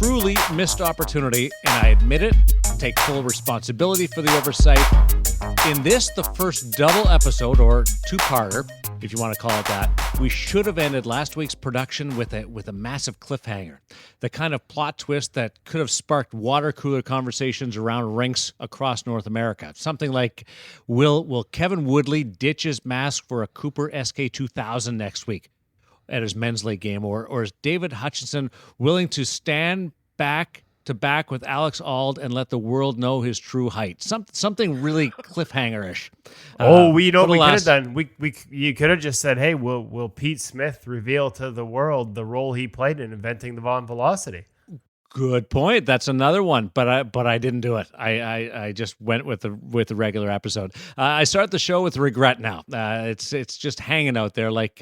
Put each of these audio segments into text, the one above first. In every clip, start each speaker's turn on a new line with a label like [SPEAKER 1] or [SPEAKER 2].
[SPEAKER 1] truly missed opportunity, and I admit it, take full responsibility for the oversight. In this, the first double episode, or two-parter, if you want to call it that, we should have ended last week's production with a massive cliffhanger. The kind of plot twist that could have sparked water cooler conversations around rinks across North America. Something like, will Kevin Woodley ditch his mask for a Cooper SK2000 next week at his men's league game? Or is David Hutchinson willing to stand back to back with Alex Auld and let the world know his true height? Something really cliffhanger-ish.
[SPEAKER 2] We could have done. You could have just said, "Hey, will Pete Smith reveal to the world the role he played in inventing the Von Velocity?"
[SPEAKER 1] Good point. That's another one, but I didn't do it. I just went with the regular episode. I start the show with regret now. It's just hanging out there like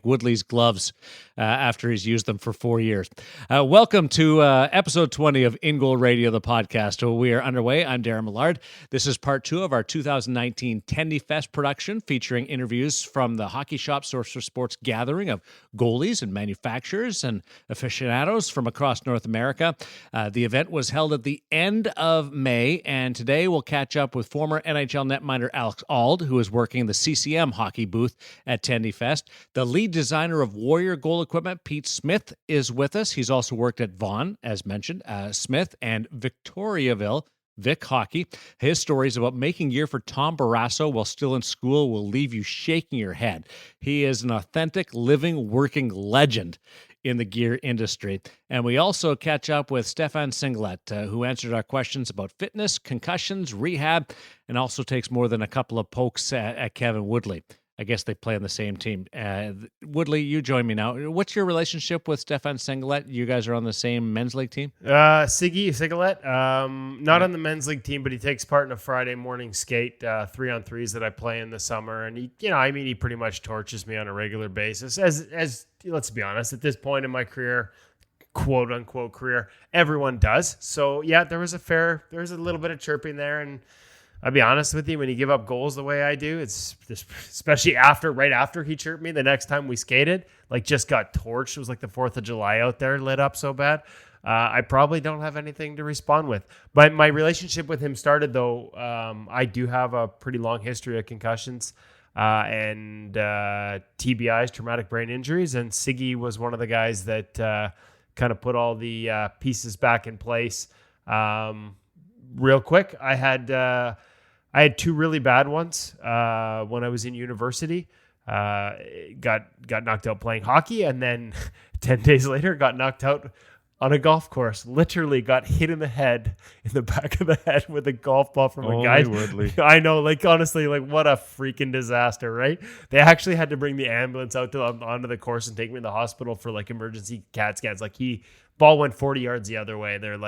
[SPEAKER 1] Woodley's gloves after he's used them for 4 years. Welcome to episode 20 of InGoal Radio, the podcast. We are underway. I'm Darren Millard. This is part 2 of our 2019 Tendyfest production, featuring interviews from the Hockey Shop Source for Sports gathering of goalies and manufacturers and aficionados from across North America. The event was held at the end of May, and today we'll catch up with former NHL netminder Alex Auld, who is working the CCM hockey booth at Tendyfest. The lead designer of Warrior goal equipment, Pete Smith, is with us. He's also worked at Vaughan, as mentioned, Smith, and Victoriaville, Vic Hockey. His stories about making gear for Tom Barrasso while still in school will leave you shaking your head. He is an authentic, living, working legend in the gear industry. And we also catch up with Stefan, who answered our questions about fitness, concussions, rehab, and also takes more than a couple of pokes at Kevin Woodley. I guess they play on the same team. Woodley, you join me now. What's your relationship with Stefan Sigalet? You guys are on the same men's league team?
[SPEAKER 2] Sigalet, not on the men's league team, but he takes part in a Friday morning skate, 3-on-3s that I play in the summer. And he pretty much torches me on a regular basis. As let's be honest, at this point in my career, quote unquote career, everyone does. So yeah, there was a little bit of chirping there. And I'll be honest with you, when you give up goals the way I do, it's just, especially right after he chirped me the next time we skated, just got torched. It was like the 4th of July out there, lit up so bad. I probably don't have anything to respond with. But my relationship with him started, though, I do have a pretty long history of concussions and TBIs, traumatic brain injuries. And Siggy was one of the guys that kind of put all the pieces back in place. Real quick, I had 2 really bad ones when I was in university. Got knocked out playing hockey, and then 10 days later got knocked out on a golf course. Literally got hit in the back of the head with a golf ball from a guy.
[SPEAKER 1] Woodley.
[SPEAKER 2] I know, honestly, what a freaking disaster, right? They actually had to bring the ambulance out onto the course and take me to the hospital for emergency CAT scans. Ball went 40 yards the other way. They're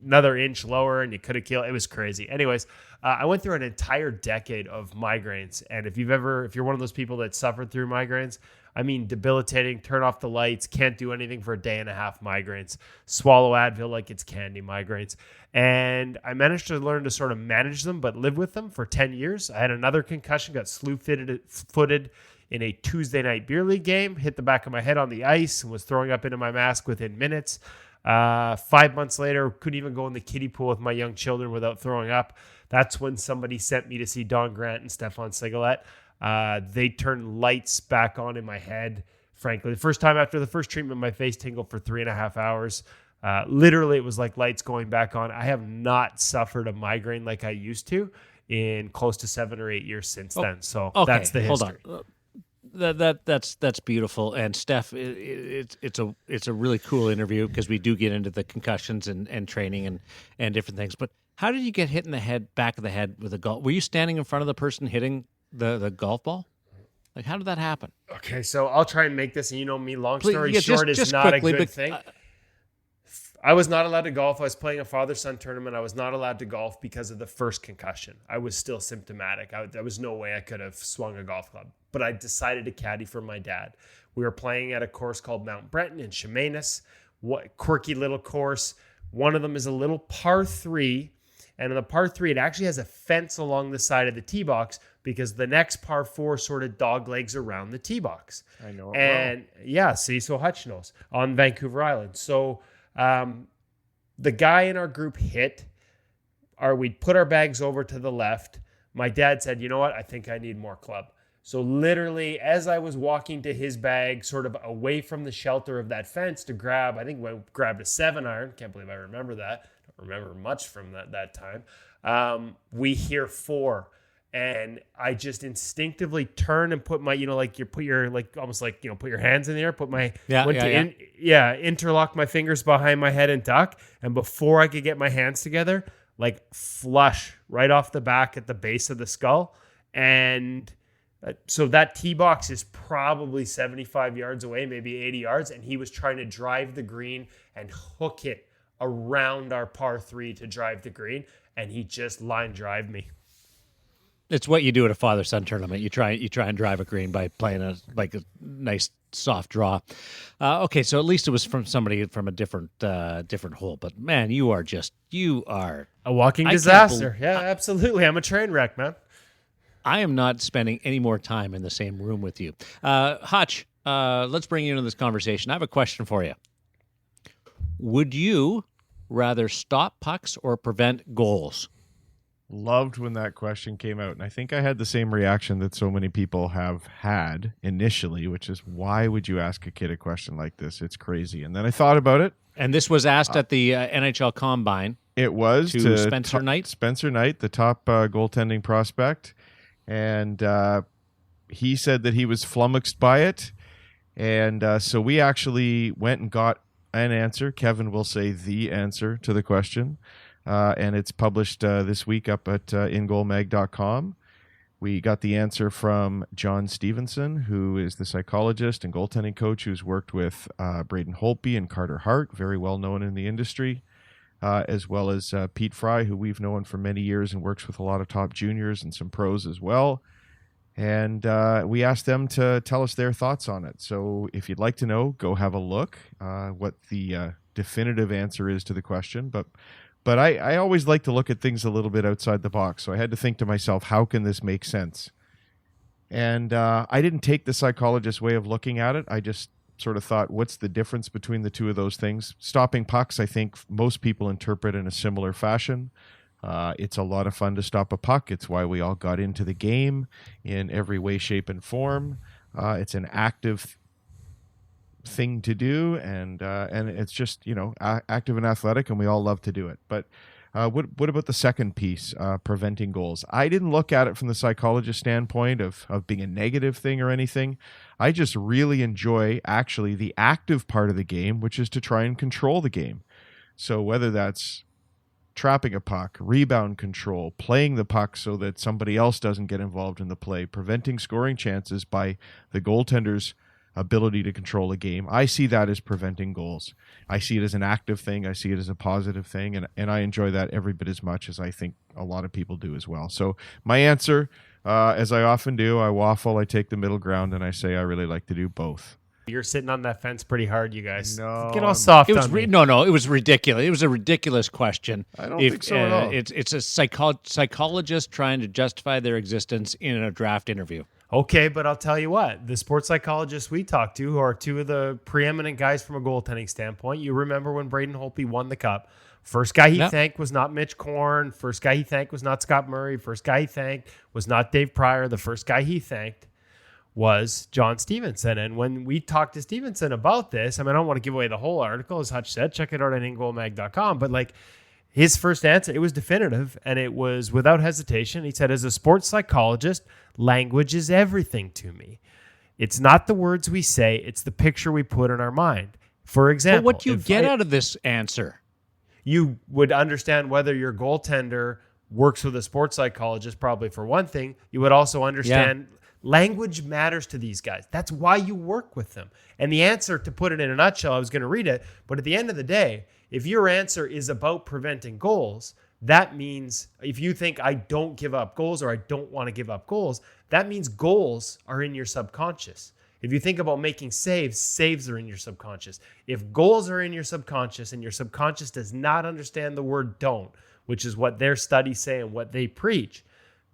[SPEAKER 2] another inch lower, and you could have killed. It was crazy. Anyways, I went through an entire decade of migraines, and if you're one of those people that suffered through migraines, I mean, debilitating, turn off the lights, can't do anything for a day and a half migraines, swallow Advil like it's candy migraines. And I managed to learn to sort of manage them, but live with them for 10 years. I had another concussion, got slew-footed in a Tuesday night beer league game, hit the back of my head on the ice and was throwing up into my mask within minutes. 5 months later, couldn't even go in the kiddie pool with my young children without throwing up. That's when somebody sent me to see Don Grant and Stefan Sigalet. They turned lights back on in my head. Frankly, the first time after the first treatment, my face tingled for 3.5 hours. Literally, it was like lights going back on. I have not suffered a migraine like I used to in close to 7 or 8 years since then. So that's the history.
[SPEAKER 1] Hold on. That's beautiful. And Steph, it's a really cool interview because we do get into the concussions and training and different things. But how did you get hit in the back of the head with a golf? Were you standing in front of the person hitting the golf ball? How did that happen?
[SPEAKER 2] Okay, so I'll try and make this. And you know me, long story short, is not quickly, a good thing. I was not allowed to golf. I was playing a father-son tournament. I was not allowed to golf because of the first concussion. I was still symptomatic. There was no way I could have swung a golf club. But I decided to caddy for my dad. We were playing at a course called Mount Breton in Chemainus. What quirky little course. One of them is a little par 3. And in the par 3, it actually has a fence along the side of the tee box because the next par 4 sort of dog legs around the tee box. I know it well. Yeah, see, so Hutch knows on Vancouver Island. So the guy in our group hit, or we'd put our bags over to the left. My dad said, you know what? I think I need more club. So literally, as I was walking to his bag, sort of away from the shelter of that fence to grab, I think I grabbed a 7-iron. Can't believe I remember that. Don't remember much from that time. We hear 4. And I just instinctively turn and put my, put your hands in the air, put my, interlock my fingers behind my head and duck. And before I could get my hands together, flush right off the back at the base of the skull. And so that tee box is probably 75 yards away, maybe 80 yards. And he was trying to drive the green and hook it around our par 3 to drive the green. And he just line drive me.
[SPEAKER 1] It's what you do at a father-son tournament. You try and drive a green by playing a nice soft draw. Okay, so at least it was from somebody from a different hole. But man, you are
[SPEAKER 2] a walking disaster. Yeah, absolutely. I'm a train wreck, man.
[SPEAKER 1] I am not spending any more time in the same room with you. Hutch, let's bring you into this conversation. I have a question for you. Would you rather stop pucks or prevent goals?
[SPEAKER 3] Loved when that question came out, and I think I had the same reaction that so many people have had initially, which is, why would you ask a kid a question like this? It's crazy. And then I thought about it.
[SPEAKER 1] And this was asked at the NHL Combine.
[SPEAKER 3] It was
[SPEAKER 1] to Spencer Knight.
[SPEAKER 3] Spencer Knight, the top goaltending prospect. And he said that he was flummoxed by it. And so we actually went and got an answer. Kevin will say the answer to the question. And it's published this week up at InGoalMag.com. We got the answer from John Stevenson, who is the psychologist and goaltending coach who's worked with Braden Holtby and Carter Hart, very well known in the industry, as well as Pete Fry, who we've known for many years and works with a lot of top juniors and some pros as well. And we asked them to tell us their thoughts on it. So if you'd like to know, go have a look what the definitive answer is to the question. But I always like to look at things a little bit outside the box. So I had to think to myself, how can this make sense? And I didn't take the psychologist's way of looking at it. I just sort of thought, what's the difference between the two of those things? Stopping pucks, I think most people interpret in a similar fashion. It's a lot of fun to stop a puck. It's why we all got into the game in every way, shape, and form. It's an active thing to do, and it's just active and athletic, and we all love to do it. But what about the second piece, preventing goals? I didn't look at it from the psychologist standpoint of being a negative thing or anything. I just really enjoy actually the active part of the game, which is to try and control the game. So whether that's trapping a puck, rebound control, playing the puck so that somebody else doesn't get involved in the play, preventing scoring chances by the goaltender's ability to control a game. I see that as preventing goals. I see it as an active thing. I see it as a positive thing, and I enjoy that every bit as much as I think a lot of people do as well. So my answer, as I often do, I waffle, I take the middle ground, and I say I really like to do both.
[SPEAKER 2] You're sitting on that fence pretty hard, you guys.
[SPEAKER 3] No,
[SPEAKER 2] get all soft.
[SPEAKER 1] It was no. It was ridiculous. It was a ridiculous question.
[SPEAKER 3] I don't think so at all.
[SPEAKER 1] It's a psychologist trying to justify their existence in a draft interview.
[SPEAKER 2] Okay, but I'll tell you what, the sports psychologists we talked to, who are two of the preeminent guys from a goaltending standpoint, you remember when Braden Holtby won the Cup. First guy he thanked was not Mitch Korn. First guy he thanked was not Scott Murray. First guy he thanked was not Dave Pryor. The first guy he thanked was John Stevenson. And when we talked to Stevenson about this, I don't want to give away the whole article, as Hutch said, check it out at InGoalMag.com, but his first answer, it was definitive, and it was without hesitation. He said, as a sports psychologist, language is everything to me. It's not the words we say, it's the picture we put in our mind. For example,
[SPEAKER 1] but what do you get out of this answer?
[SPEAKER 2] You would understand whether your goaltender works with a sports psychologist, probably for one thing. You would also understand language matters to these guys. That's why you work with them. And the answer, to put it in a nutshell, I was going to read it, but at the end of the day, if your answer is about preventing goals, that means if you think I don't give up goals or I don't want to give up goals, that means goals are in your subconscious. If you think about making saves, saves are in your subconscious. If goals are in your subconscious and your subconscious does not understand the word don't, which is what their studies say and what they preach,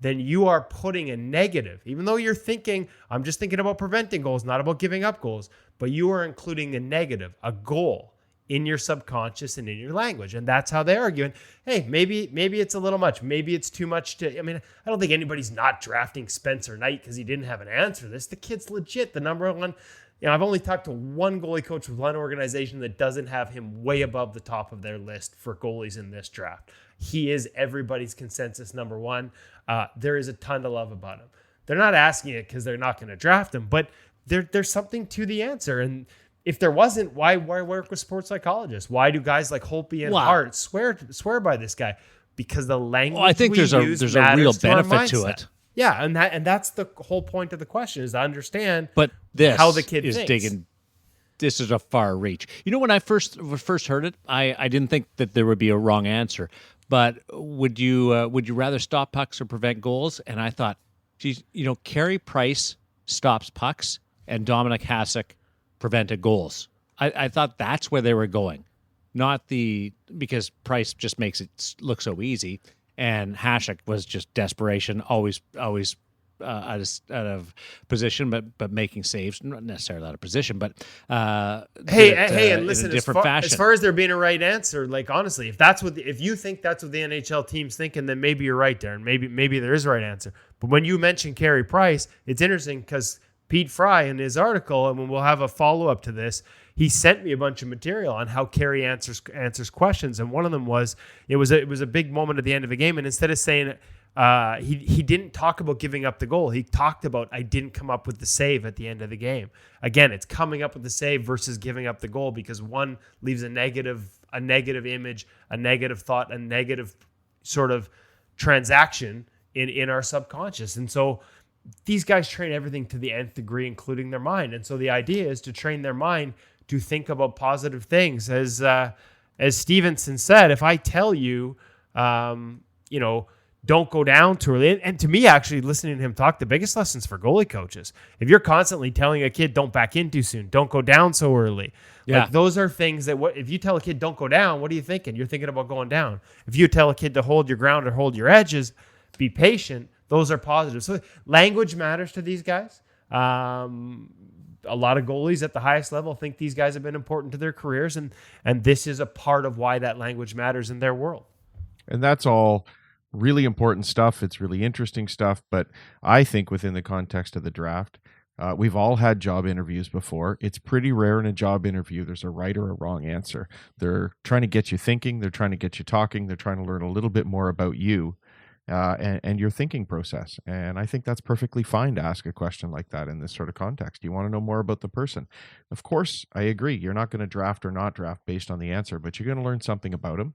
[SPEAKER 2] then you are putting a negative. Even though you're thinking, I'm just thinking about preventing goals, not about giving up goals, but you are including a negative, a goal, in your subconscious and in your language. And that's how they argue. And hey, maybe it's a little much. Maybe it's too much I don't think anybody's not drafting Spencer Knight because he didn't have an answer to this. The kid's legit the number one. I've only talked to one goalie coach with one organization that doesn't have him way above the top of their list for goalies in this draft. He is everybody's consensus number one. There is a ton to love about him. They're not asking it because they're not going to draft him, but there's something to the answer. And if there wasn't, why work with sports psychologists? Why do guys like Holtby and Hart swear by this guy? Because the language
[SPEAKER 1] I think there's a real benefit to it.
[SPEAKER 2] Yeah, and that's the whole point of the question, is to understand
[SPEAKER 1] how
[SPEAKER 2] the kid
[SPEAKER 1] is
[SPEAKER 2] thinks.
[SPEAKER 1] digging. This is a far reach. When I first heard it, I didn't think that there would be a wrong answer. But would you rather stop pucks or prevent goals? And I thought, geez, Carey Price stops pucks and Dominic Hasek prevented goals. I thought that's where they were going, not because Price just makes it look so easy, and Hasek was just desperation, always out of position, but making saves, not necessarily out of position, but
[SPEAKER 2] and listen,
[SPEAKER 1] in a different fashion.
[SPEAKER 2] As far as there being a right answer, like honestly, if you think that's what the NHL team's thinking, then maybe you're right, Darren. Maybe there is a right answer. But when you mention Carey Price, it's interesting because Pete Fry in his article, and we'll have a follow-up to this, he sent me a bunch of material on how Carey answers questions, and one of them was it was a big moment at the end of the game, and instead of saying he didn't talk about giving up the goal, he talked about I didn't come up with the save at the end of the game. Again, it's coming up with the save versus giving up the goal, because one leaves a negative image, a negative thought, a negative sort of transaction in our subconscious, and so these guys train everything to the nth degree, including their mind. And so the idea is to train their mind to think about positive things. As Stevenson said, if I tell you, don't go down too early. And to me, actually, listening to him talk, the biggest lessons for goalie coaches, if you're constantly telling a kid, don't back in too soon, don't go down so early. Yeah. Like those are things that if you tell a kid, don't go down, what are you thinking? You're thinking about going down. If you tell a kid to hold your ground or hold your edges, be patient, those are positive. So language matters to these guys. A lot of goalies at the highest level think these guys have been important to their careers, and this is a part of why that language matters in their world.
[SPEAKER 3] And that's all really important stuff. It's really interesting stuff, but I think within the context of the draft, we've all had job interviews before. It's pretty rare in a job interview there's a right or a wrong answer. They're trying to get you thinking. They're trying to get you talking. They're trying to learn a little bit more about you. And your thinking process. And I think that's perfectly fine to ask a question like that in this sort of context. You want to know more about the person. Of course, I agree. You're not going to draft or not draft based on the answer, but you're going to learn something about him.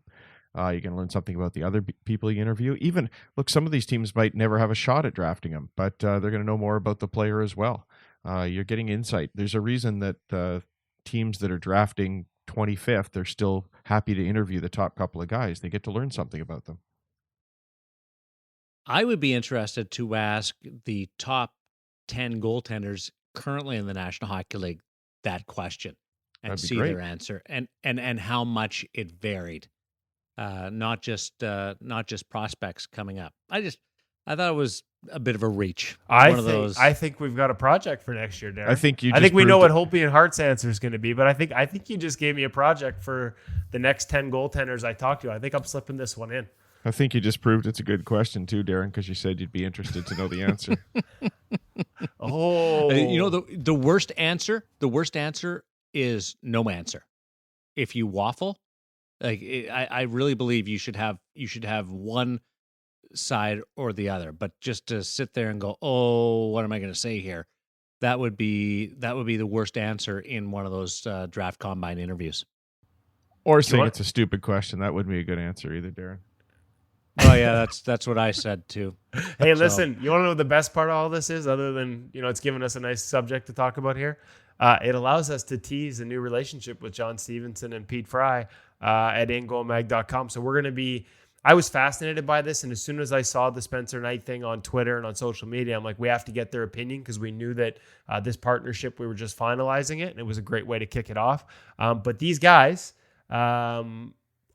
[SPEAKER 3] You're going to learn something about the other people you interview. Even, look, some of these teams might never have a shot at drafting him, but they're going to know more about the player as well. You're getting insight. There's a reason that teams that are drafting 25th, they're still happy to interview the top couple of guys. They get to learn something about them.
[SPEAKER 1] I would be interested to ask the top 10 goaltenders currently in the National Hockey League that question and see their answer and how much it varied. Not just prospects coming up. I thought it was a bit of a reach.
[SPEAKER 2] I think we've got a project for next year, Darren.
[SPEAKER 3] I think
[SPEAKER 2] we know what Holtby and Hart's answer is going to be, but I think you just gave me a project for the next 10 goaltenders I talked to. I think I'm slipping this one in.
[SPEAKER 3] I think you just proved it's a good question too, Darren, because you said you'd be interested to know the answer.
[SPEAKER 1] The worst answer is no answer. If you waffle, I really believe you should have one side or the other, but just to sit there and go, oh, what am I going to say here? That would be the worst answer in one of those draft combine interviews.
[SPEAKER 3] Or saying it's a stupid question. That wouldn't be a good answer either, Darren.
[SPEAKER 1] Oh yeah, that's what I said too.
[SPEAKER 2] Hey, listen, you want to know what the best part of all this is, other than it's given us a nice subject to talk about here? It allows us to tease a new relationship with John Stevenson and Pete Fry at InGoalMag.com. So we're going to be. I was fascinated by this, and as soon as I saw the Spencer Knight thing on Twitter and on social media, I'm like, we have to get their opinion, because we knew that this partnership, we were just finalizing it, and it was a great way to kick it off. But these guys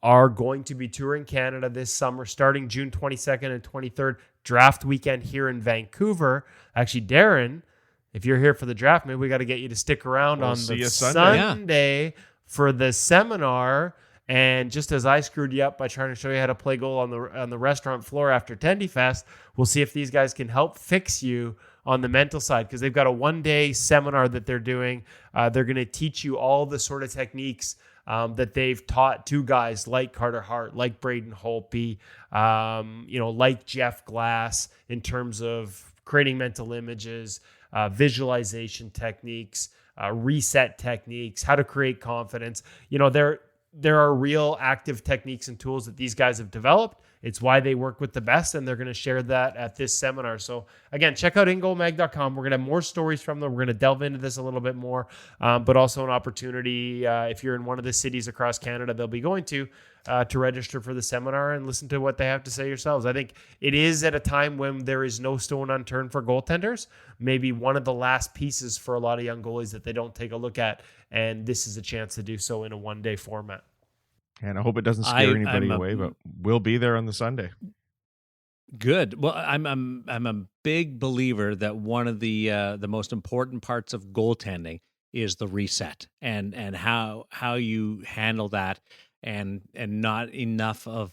[SPEAKER 2] are going to be touring Canada this summer, starting June 22nd and 23rd, draft weekend here in Vancouver. Actually, Darren, if you're here for the draft, maybe we got to get you to stick around on the Sunday for the seminar. And just as I screwed you up by trying to show you how to play goal on the restaurant floor after Tendyfest, we'll see if these guys can help fix you on the mental side, because they've got a one-day seminar that they're doing. They're going to teach you all the sort of techniques that they've taught to guys like Carter Hart, like Braden Holtby, like Jeff Glass, in terms of creating mental images, visualization techniques, reset techniques, how to create confidence. There are real active techniques and tools that these guys have developed. It's why they work with the best, and they're going to share that at this seminar. So again, check out ingoalmag.com. We're going to have more stories from them. We're going to delve into this a little bit more, but also an opportunity, if you're in one of the cities across Canada they'll be going to register for the seminar and listen to what they have to say yourselves. I think it is at a time when there is no stone unturned for goaltenders, maybe one of the last pieces for a lot of young goalies that they don't take a look at, and this is a chance to do so in a one-day format.
[SPEAKER 3] And I hope it doesn't scare anybody away, but we'll be there on the Sunday.
[SPEAKER 1] Good. Well, I'm a big believer that one of the most important parts of goaltending is the reset and how you handle that, and not enough of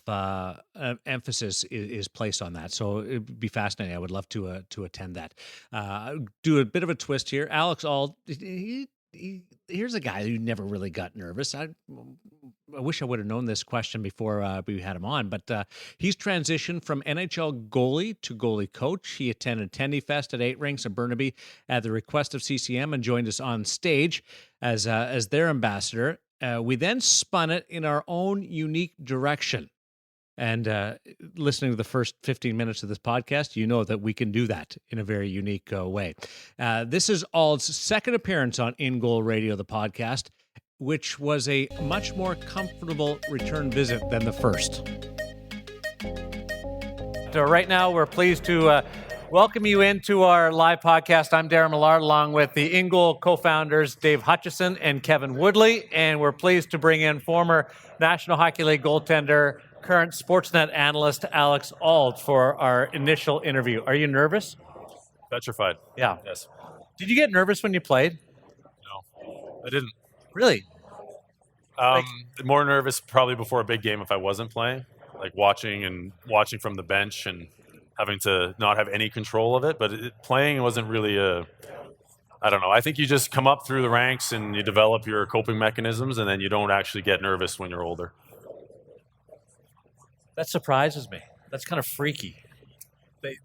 [SPEAKER 1] emphasis is placed on that. So it'd be fascinating. I would love to attend that. Do a bit of a twist here. Alex Auld, here's a guy who never really got nervous. I wish I would have known this question before we had him on, but he's transitioned from NHL goalie to goalie coach. He attended Tendyfest at 8 Rinks in Burnaby at the request of CCM and joined us on stage as their ambassador. We then spun it in our own unique direction. And listening to the first 15 minutes of this podcast, you know that we can do that in a very unique way. This is Auld's second appearance on InGoal Radio, the podcast, which was a much more comfortable return visit than the first.
[SPEAKER 4] So right now, we're pleased to welcome you into our live podcast. I'm Darren Millard, along with the InGoal co-founders Dave Hutchison and Kevin Woodley, and we're pleased to bring in former National Hockey League goaltender, current Sportsnet analyst Alex Auld for our initial interview. Are you nervous?
[SPEAKER 5] Petrified.
[SPEAKER 4] Yeah.
[SPEAKER 5] Yes.
[SPEAKER 4] Did you get nervous when you played?
[SPEAKER 5] No, I didn't.
[SPEAKER 4] Really?
[SPEAKER 5] More nervous probably before a big game if I wasn't playing, like watching from the bench and having to not have any control of it. But playing wasn't really I don't know. I think you just come up through the ranks and you develop your coping mechanisms, and then you don't actually get nervous when you're older.
[SPEAKER 4] That surprises me. That's kind of freaky.
[SPEAKER 5] It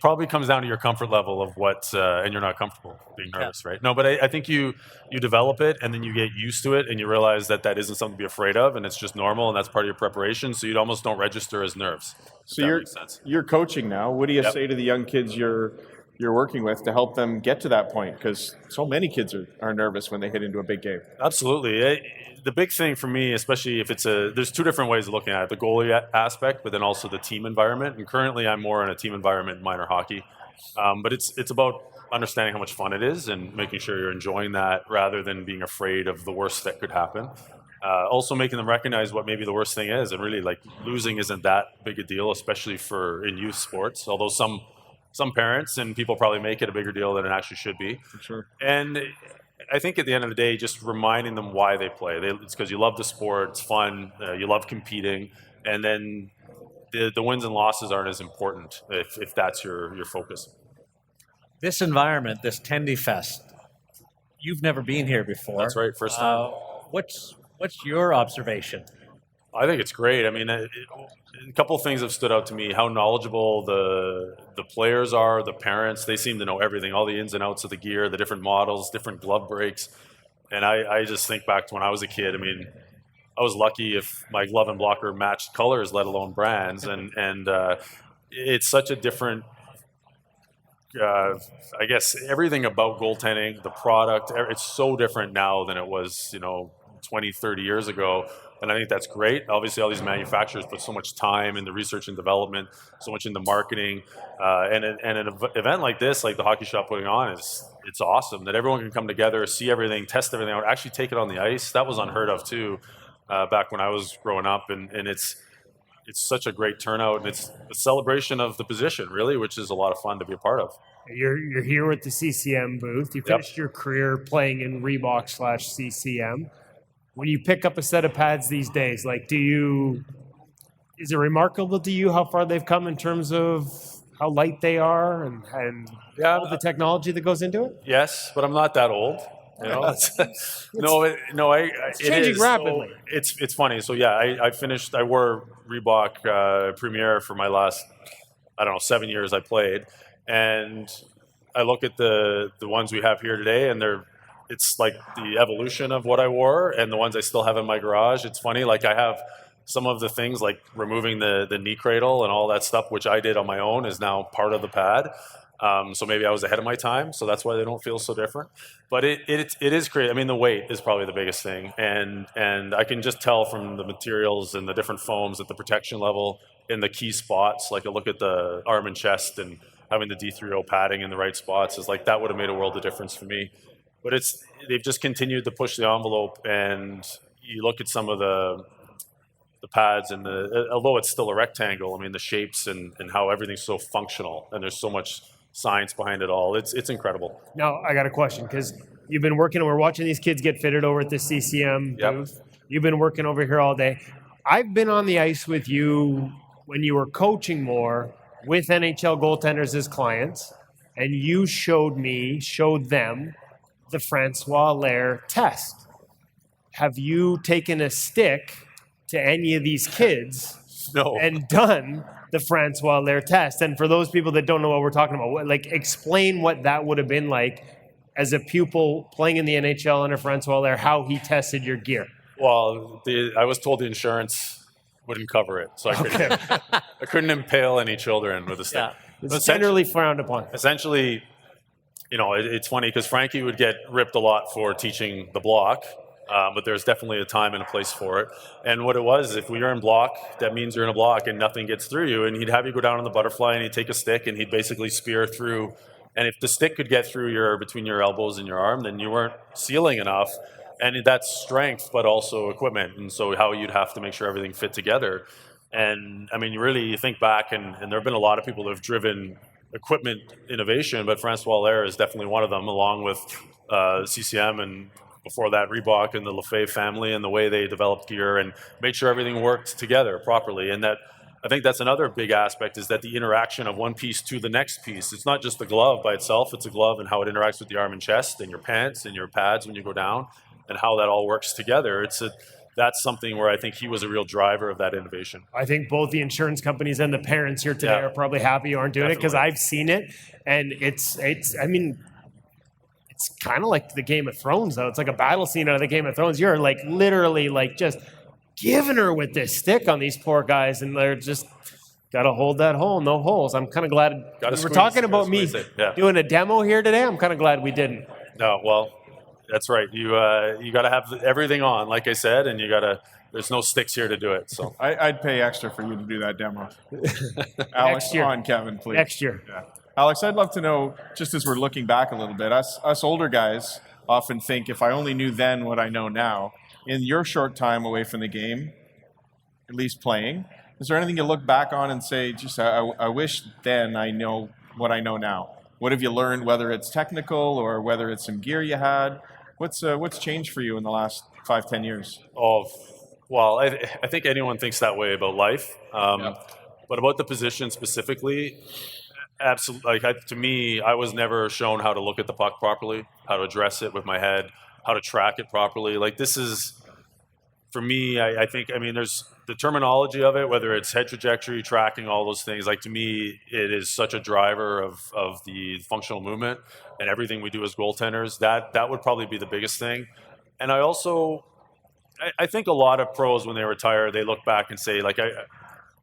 [SPEAKER 5] probably comes down to your comfort level of what, and you're not comfortable being nervous, right? No, but I think you develop it, and then you get used to it, and you realize that isn't something to be afraid of, and it's just normal, and that's part of your preparation, so you almost don't register as nerves.
[SPEAKER 6] So you're coaching now. What do you say to the young kids you're working with to help them get to that point? Because so many kids are nervous when they hit into a big game.
[SPEAKER 5] Absolutely. The big thing for me, especially if there's two different ways of looking at it, the goalie aspect, but then also the team environment. And currently I'm more in a team environment in minor hockey. But it's about understanding how much fun it is and making sure you're enjoying that rather than being afraid of the worst that could happen. Also making them recognize what maybe the worst thing is, and really like losing isn't that big a deal, especially in youth sports, although some parents and people probably make it a bigger deal than it actually should be.
[SPEAKER 6] For sure.
[SPEAKER 5] And I think at the end of the day, just reminding them why they play. It's because you love the sport, it's fun, you love competing, and then the wins and losses aren't as important if that's your focus.
[SPEAKER 4] This environment, this Tendyfest, you've never been here before.
[SPEAKER 5] That's right, first time.
[SPEAKER 4] What's your observation?
[SPEAKER 5] I think it's great. I mean, a couple of things have stood out to me. How knowledgeable the players are, the parents. They seem to know everything, all the ins and outs of the gear, the different models, different glove breaks. And I just think back to when I was a kid. I mean, I was lucky if my glove and blocker matched colors, let alone brands. And it's such a different, I guess, everything about goaltending, the product, it's so different now than it was, 20, 30 years ago. And I think that's great. Obviously, all these manufacturers put so much time into research and development, so much into marketing. And an event like this, like the Hockey Shop putting on, it's awesome that everyone can come together, see everything, test everything out, actually take it on the ice. That was unheard of, too, back when I was growing up. And it's it's such a great turnout, and it's a celebration of the position, really, which is a lot of fun to be a part of.
[SPEAKER 2] You're here with the CCM booth. You finished your career playing in Reebok/CCM. When you pick up a set of pads these days, like, is it remarkable to you how far they've come in terms of how light they are and all the technology that goes into it?
[SPEAKER 5] Yes, but I'm not that old. You know, it's
[SPEAKER 2] changing rapidly.
[SPEAKER 5] So it's funny. So yeah, I finished. I wore Reebok Premier for my last 7 years I played, and I look at the ones we have here today, and it's like the evolution of what I wore, and the ones I still have in my garage. It's funny, like I have some of the things like removing the knee cradle and all that stuff, which I did on my own, is now part of the pad. So maybe I was ahead of my time, so that's why they don't feel so different. But it is creative. I mean, the weight is probably the biggest thing, and I can just tell from the materials and the different foams that the protection level in the key spots, like I look at the arm and chest and having the D3O padding in the right spots, is like that would have made a world of difference for me. But they've just continued to push the envelope, and you look at some of the pads and although it's still a rectangle, I mean, the shapes and how everything's so functional, and there's so much science behind it all. It's incredible.
[SPEAKER 2] Now, I got a question, because you've been working, and we're watching these kids get fitted over at the CCM booth. You've been working over here all day. I've been on the ice with you when you were coaching more with NHL goaltenders as clients, and you showed them the Francois Lair test. Have you taken a stick to any of these kids and done the Francois Lair test? And for those people that don't know what we're talking about, like, explain what that would have been like as a pupil playing in the NHL under Francois Lair, how he tested your gear.
[SPEAKER 5] Well, I was told the insurance wouldn't cover it, so I couldn't impale any children with a stick.
[SPEAKER 2] Yeah. It's generally frowned upon.
[SPEAKER 5] Essentially, it's funny because Frankie would get ripped a lot for teaching the block, but there's definitely a time and a place for it. And what it was, if we were in block, that means you're in a block and nothing gets through you. And he'd have you go down on the butterfly, and he'd take a stick and he'd basically spear through. And if the stick could get through between your elbows and your arm, then you weren't sealing enough. And that's strength, but also equipment. And so how you'd have to make sure everything fit together. And I mean, you think back, and there have been a lot of people that have driven equipment innovation, but Francois Lair is definitely one of them, along with CCM and before that Reebok and the Lefebvre family, and the way they developed gear and made sure everything worked together properly. And that, I think that's another big aspect, is that the interaction of one piece to the next piece. It's not just the glove by itself, it's a glove and how it interacts with the arm and chest and your pants and your pads when you go down, and how that all works together. That's something where I think he was a real driver of that innovation.
[SPEAKER 2] I think both the insurance companies and the parents here today are probably happy you aren't doing it, because I've seen it, and it's kind of like the Game of Thrones, though. It's like a battle scene out of the Game of Thrones. You're like literally like just giving her with this stick on these poor guys, and they're just got to hold that hole, no holes. I'm kind of glad we were talking about me doing a demo here today. I'm kind of glad we didn't.
[SPEAKER 5] No, well, that's right. You got to have everything on, like I said, and there's no sticks here to do it. So
[SPEAKER 6] I'd pay extra for you to do that demo. Alex, on Kevin, please.
[SPEAKER 2] Next year.
[SPEAKER 6] Yeah. Alex, I'd love to know, just as we're looking back a little bit, us older guys often think, if I only knew then what I know now. In your short time away from the game, at least playing, is there anything you look back on and say, just I wish then I know what I know now? What have you learned, whether it's technical or whether it's some gear you had? What's changed for you in the last 5-10 years?
[SPEAKER 5] Oh, well, I think anyone thinks that way about life, but about the position specifically, absolutely. To me, I was never shown how to look at the puck properly, how to address it with my head, how to track it properly. Like, this is, for me, I think, there's the terminology of it, whether it's head trajectory, tracking, all those things. Like, to me, it is such a driver of the functional movement and everything we do as goaltenders. That would probably be the biggest thing. And I think a lot of pros, when they retire, they look back and say, like,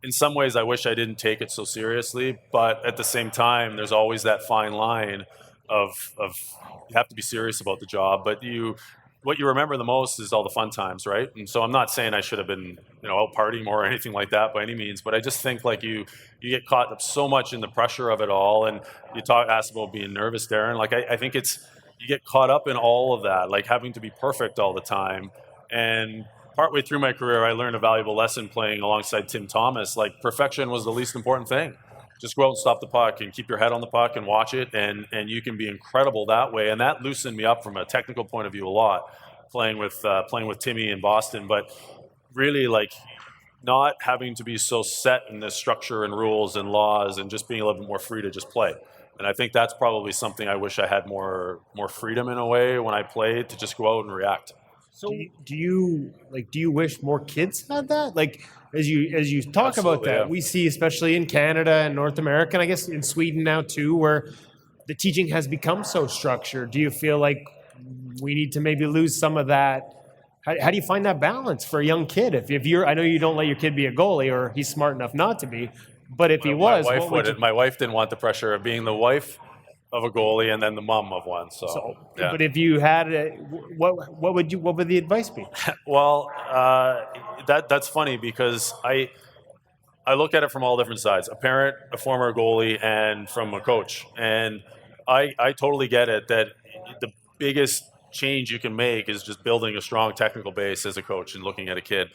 [SPEAKER 5] in some ways, I wish I didn't take it so seriously, but at the same time, there's always that fine line of you have to be serious about the job, but what you remember the most is all the fun times, right? And so I'm not saying I should have been, out partying more or anything like that by any means, but I just think, like, you get caught up so much in the pressure of it all, and you asked about being nervous, Darren. Like, I think you get caught up in all of that, like having to be perfect all the time, and partway through my career, I learned a valuable lesson playing alongside Tim Thomas. Like, perfection was the least important thing. Just go out and stop the puck and keep your head on the puck and watch it, and you can be incredible that way. And that loosened me up from a technical point of view a lot, playing with Timmy in Boston. But really, like, not having to be so set in the structure and rules and laws, and just being a little bit more free to just play. And I think that's probably something I wish I had more freedom in a way when I played, to just go out and react.
[SPEAKER 2] So do you wish more kids had that? Like, as you talk about that,
[SPEAKER 5] yeah.
[SPEAKER 2] we see, especially in Canada and North America, and I guess in Sweden now too, where the teaching has become so structured. Do you feel like we need to maybe lose some of that? How do you find that balance for a young kid? If you're, I know you don't let your kid be a goalie, or he's smart enough not to be, but if he was,
[SPEAKER 5] my wife didn't want the pressure of being the wife of a goalie and then the mom of one. So yeah.
[SPEAKER 2] But if you had what would the advice be?
[SPEAKER 5] Well, that's funny, because I look at it from all different sides: a parent, a former goalie, and from a coach. And I totally get it that the biggest change you can make is just building a strong technical base as a coach and looking at a kid.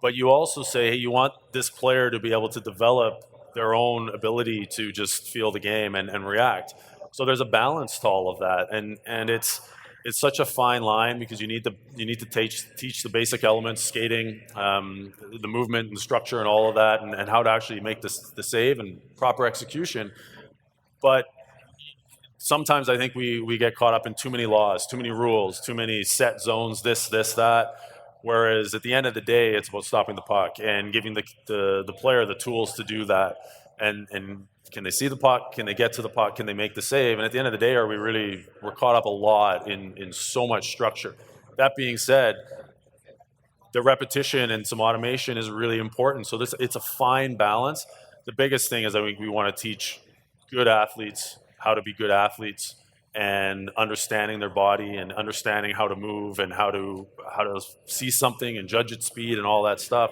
[SPEAKER 5] But you also say, hey, you want this player to be able to develop their own ability to just feel the game and react. So there's a balance to all of that, and it's such a fine line, because you need to teach the basic elements, skating, the movement and the structure and all of that, and how to actually make the save and proper execution. But sometimes I think we get caught up in too many laws, too many rules, too many set zones, this, that. Whereas at the end of the day, it's about stopping the puck and giving the player the tools to do that. And can they see the puck? Can they get to the puck? Can they make the save? And at the end of the day, we're caught up a lot in so much structure. That being said, the repetition and some automation is really important. So it's a fine balance. The biggest thing is, I think we want to teach good athletes how to be good athletes, and understanding their body and understanding how to move and how to see something and judge its speed and all that stuff.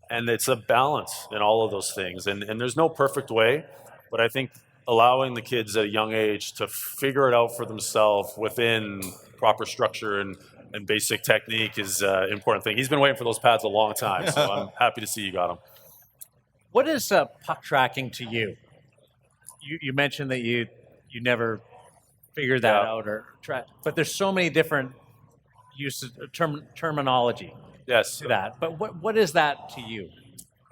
[SPEAKER 5] And it's a balance in all of those things. And there's no perfect way, but I think allowing the kids at a young age to figure it out for themselves within proper structure and basic technique is an important thing. He's been waiting for those pads a long time, so I'm happy to see you got them.
[SPEAKER 4] What is puck tracking to you? You mentioned that you never figured that out or track, but there's so many different uses terminology.
[SPEAKER 5] Yes.
[SPEAKER 4] To that. But what is that to you?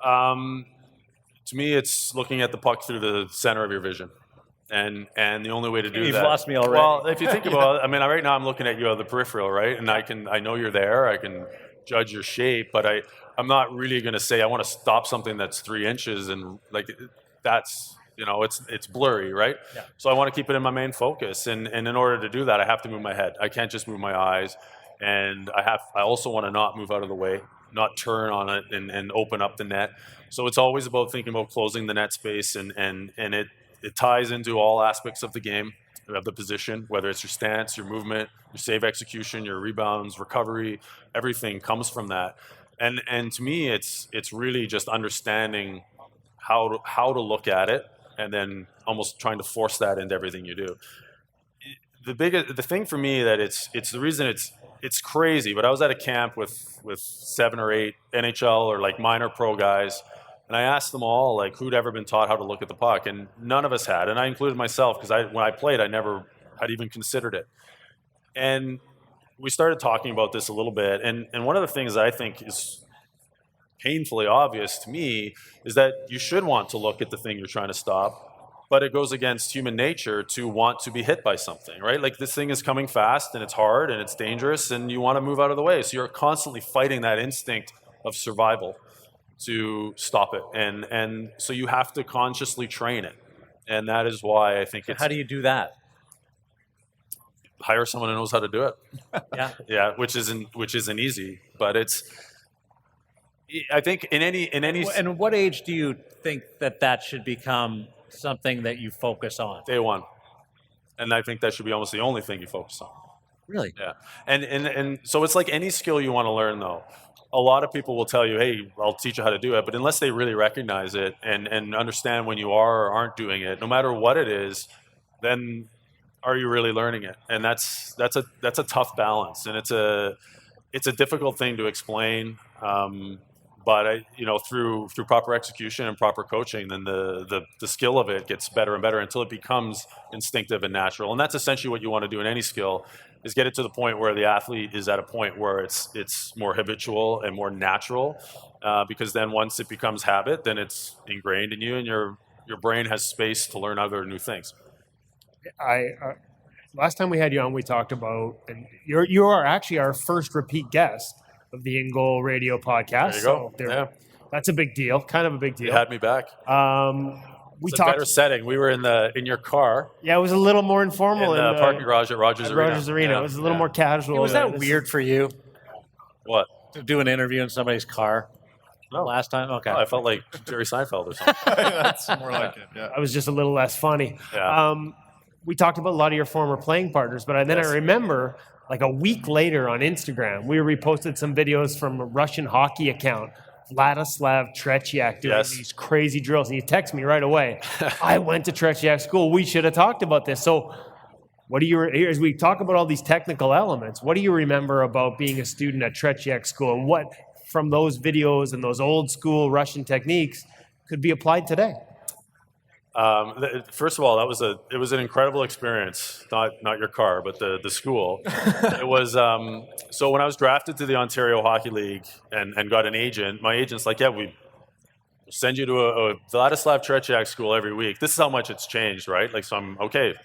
[SPEAKER 5] To me, it's looking at the puck through the center of your vision. And the only way to do
[SPEAKER 4] You've
[SPEAKER 5] that.
[SPEAKER 4] lost me already.
[SPEAKER 5] Well, if you think about it, I mean, right now I'm looking at you on the peripheral, right? And I know you're there. I can judge your shape, but I'm not really going to say I want to stop something that's 3 inches, and like that's, it's blurry, right?
[SPEAKER 4] Yeah.
[SPEAKER 5] So I want to keep it in my main focus, and in order to do that, I have to move my head. I can't just move my eyes, and I also want to not move out of the way, not turn on it and open up the net. So it's always about thinking about closing the net space, and it ties into all aspects of the game. You have the position, whether it's your stance, your movement, your save execution, your rebounds, recovery, everything comes from that. And to me, it's really just understanding how to look at it, and then almost trying to force that into everything you do. The thing for me that it's the reason it's crazy, but I was at a camp with 7 or 8 NHL or like minor pro guys, and I asked them all like who'd ever been taught how to look at the puck, and none of us had, and I included myself, because when I played, I never had even considered it. And we started talking about this a little bit, and one of the things I think is painfully obvious to me is that you should want to look at the thing you're trying to stop, but it goes against human nature to want to be hit by something, right? Like, this thing is coming fast, and it's hard, and it's dangerous, and you want to move out of the way. So you're constantly fighting that instinct of survival to stop it. And so you have to consciously train it. And that is why I think
[SPEAKER 4] How do you do that?
[SPEAKER 5] Hire someone who knows how to do it.
[SPEAKER 4] Yeah.
[SPEAKER 5] Yeah, which isn't easy, but I think in any.
[SPEAKER 4] And what age do you think that should become something that you focus on?
[SPEAKER 5] Day one. And I think that should be almost the only thing you focus on.
[SPEAKER 4] Really?
[SPEAKER 5] Yeah. And so it's like any skill you want to learn, though. A lot of people will tell you, hey, I'll teach you how to do it. But unless they really recognize it and understand when you are or aren't doing it, no matter what it is, then are you really learning it? And that's a tough balance. And it's a difficult thing to explain. But through proper execution and proper coaching, then the skill of it gets better and better until it becomes instinctive and natural. And that's essentially what you want to do in any skill, is get it to the point where the athlete is at a point where it's more habitual and more natural. Because then once it becomes habit, then it's ingrained in you, and your brain has space to learn other new things.
[SPEAKER 2] Last time we had you on, we talked about, and you are actually our first repeat guest of the InGoal Radio podcast.
[SPEAKER 5] There you go.
[SPEAKER 2] That's a big deal, kind of a big deal.
[SPEAKER 5] You had me back.
[SPEAKER 2] We
[SPEAKER 5] It's
[SPEAKER 2] talked
[SPEAKER 5] a better setting. We were in your car
[SPEAKER 2] Yeah, it was a little more informal
[SPEAKER 5] in the parking garage at Rogers Arena.
[SPEAKER 2] Yeah. It was a little more casual.
[SPEAKER 4] Was that weird for you
[SPEAKER 5] What?
[SPEAKER 4] to do an interview in somebody's car?
[SPEAKER 5] No.
[SPEAKER 4] Last time? Okay.
[SPEAKER 5] Oh, I felt like Jerry Seinfeld or something.
[SPEAKER 3] That's more like it. Yeah.
[SPEAKER 2] I was just a little less funny.
[SPEAKER 5] Yeah.
[SPEAKER 2] We talked about a lot of your former playing partners, but then I remember like a week later on Instagram, we reposted some videos from a Russian hockey account, Vladislav Tretiak, doing these crazy drills. And he texted me right away. I went to Tretiak school. We should have talked about this. So as we talk about all these technical elements, what do you remember about being a student at Tretiak school? And what from those videos and those old school Russian techniques could be applied today?
[SPEAKER 5] First of all, it was an incredible experience. Not your car, but the school. It was so when I was drafted to the Ontario Hockey League and got an agent. My agent's like, we send you to a Vladislav Tretiak school every week. This is how much it's changed, right? Like, so I'm okay.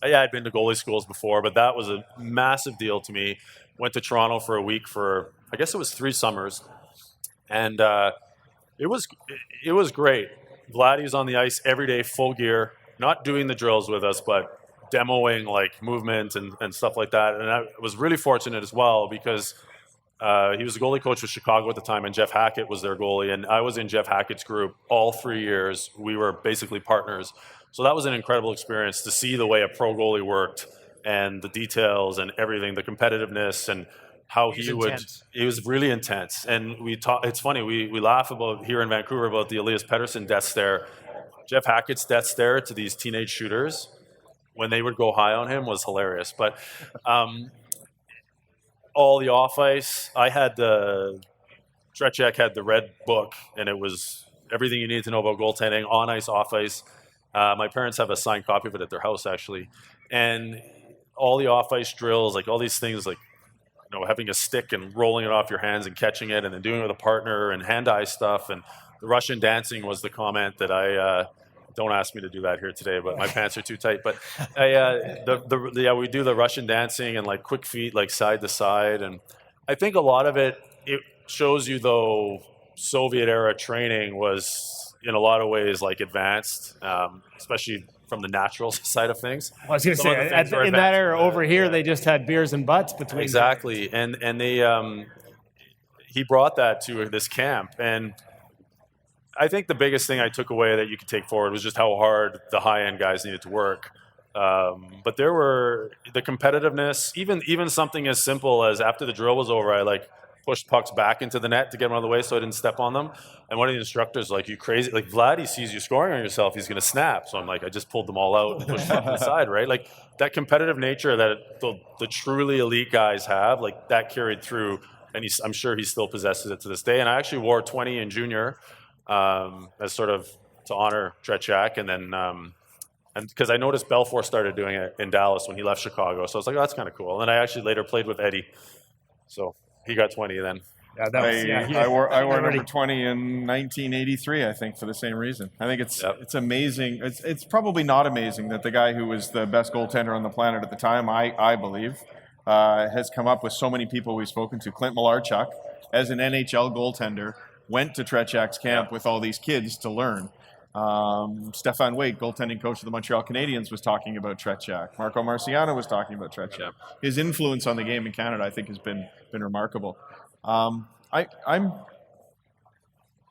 [SPEAKER 5] I'd been to goalie schools before, but that was a massive deal to me. Went to Toronto for a week for, I guess it was 3 summers, and it was great. Vladdy's on the ice every day, full gear, not doing the drills with us, but demoing like movement and stuff like that. And I was really fortunate as well because he was the goalie coach with Chicago at the time, and Jeff Hackett was their goalie. And I was in Jeff Hackett's group all 3 years. We were basically partners. So that was an incredible experience to see the way a pro goalie worked and the details and everything, the competitiveness and how he was really intense. And it's funny, we laugh about here in Vancouver about the Elias Pettersson death stare. Jeff Hackett's death stare to these teenage shooters when they would go high on him was hilarious. But all the off ice, Tretiak had the red book, and it was everything you needed to know about goaltending, on ice, off ice. My parents have a signed copy of it at their house, actually. And all the off ice drills, like all these things, like having a stick and rolling it off your hands and catching it, and then doing it with a partner, and hand-eye stuff. And the Russian dancing was the comment that I don't ask me to do that here today, but my pants are too tight. But we do the Russian dancing and like quick feet, like side to side. And I think a lot of it shows you, though, Soviet era training was in a lot of ways like advanced, especially from the natural side of things.
[SPEAKER 2] I was going to say, in that era over here, they just had beers and butts between.
[SPEAKER 5] Exactly, and they he brought that to this camp, and I think the biggest thing I took away that you could take forward was just how hard the high end guys needed to work. But there were the competitiveness, even something as simple as after the drill was over, I pushed pucks back into the net to get them out of the way so I didn't step on them. And one of the instructors like, you crazy, like Vlad, he sees you scoring on yourself, he's going to snap. So I'm like, I just pulled them all out and pushed them to the side, right? Like that competitive nature that the truly elite guys have, like that carried through, and I'm sure he still possesses it to this day. And I actually wore 20 in junior as sort of to honor Tretiak. And then, and because I noticed Belfour started doing it in Dallas when he left Chicago. So I was like, oh, that's kind of cool. And then I actually later played with Eddie. So he got 20 then.
[SPEAKER 6] I wore number 20 in 1983, I think, for the same reason. I think it's amazing. It's probably not amazing that the guy who was the best goaltender on the planet at the time, I believe, has come up with so many people we've spoken to. Clint Malarchuk, as an NHL goaltender, went to Tretiak's camp with all these kids to learn. Stefan Waite, goaltending coach of the Montreal Canadiens, was talking about Tretiak. Marco Marciano was talking about Tretiak. His influence on the game in Canada, I think, has been remarkable.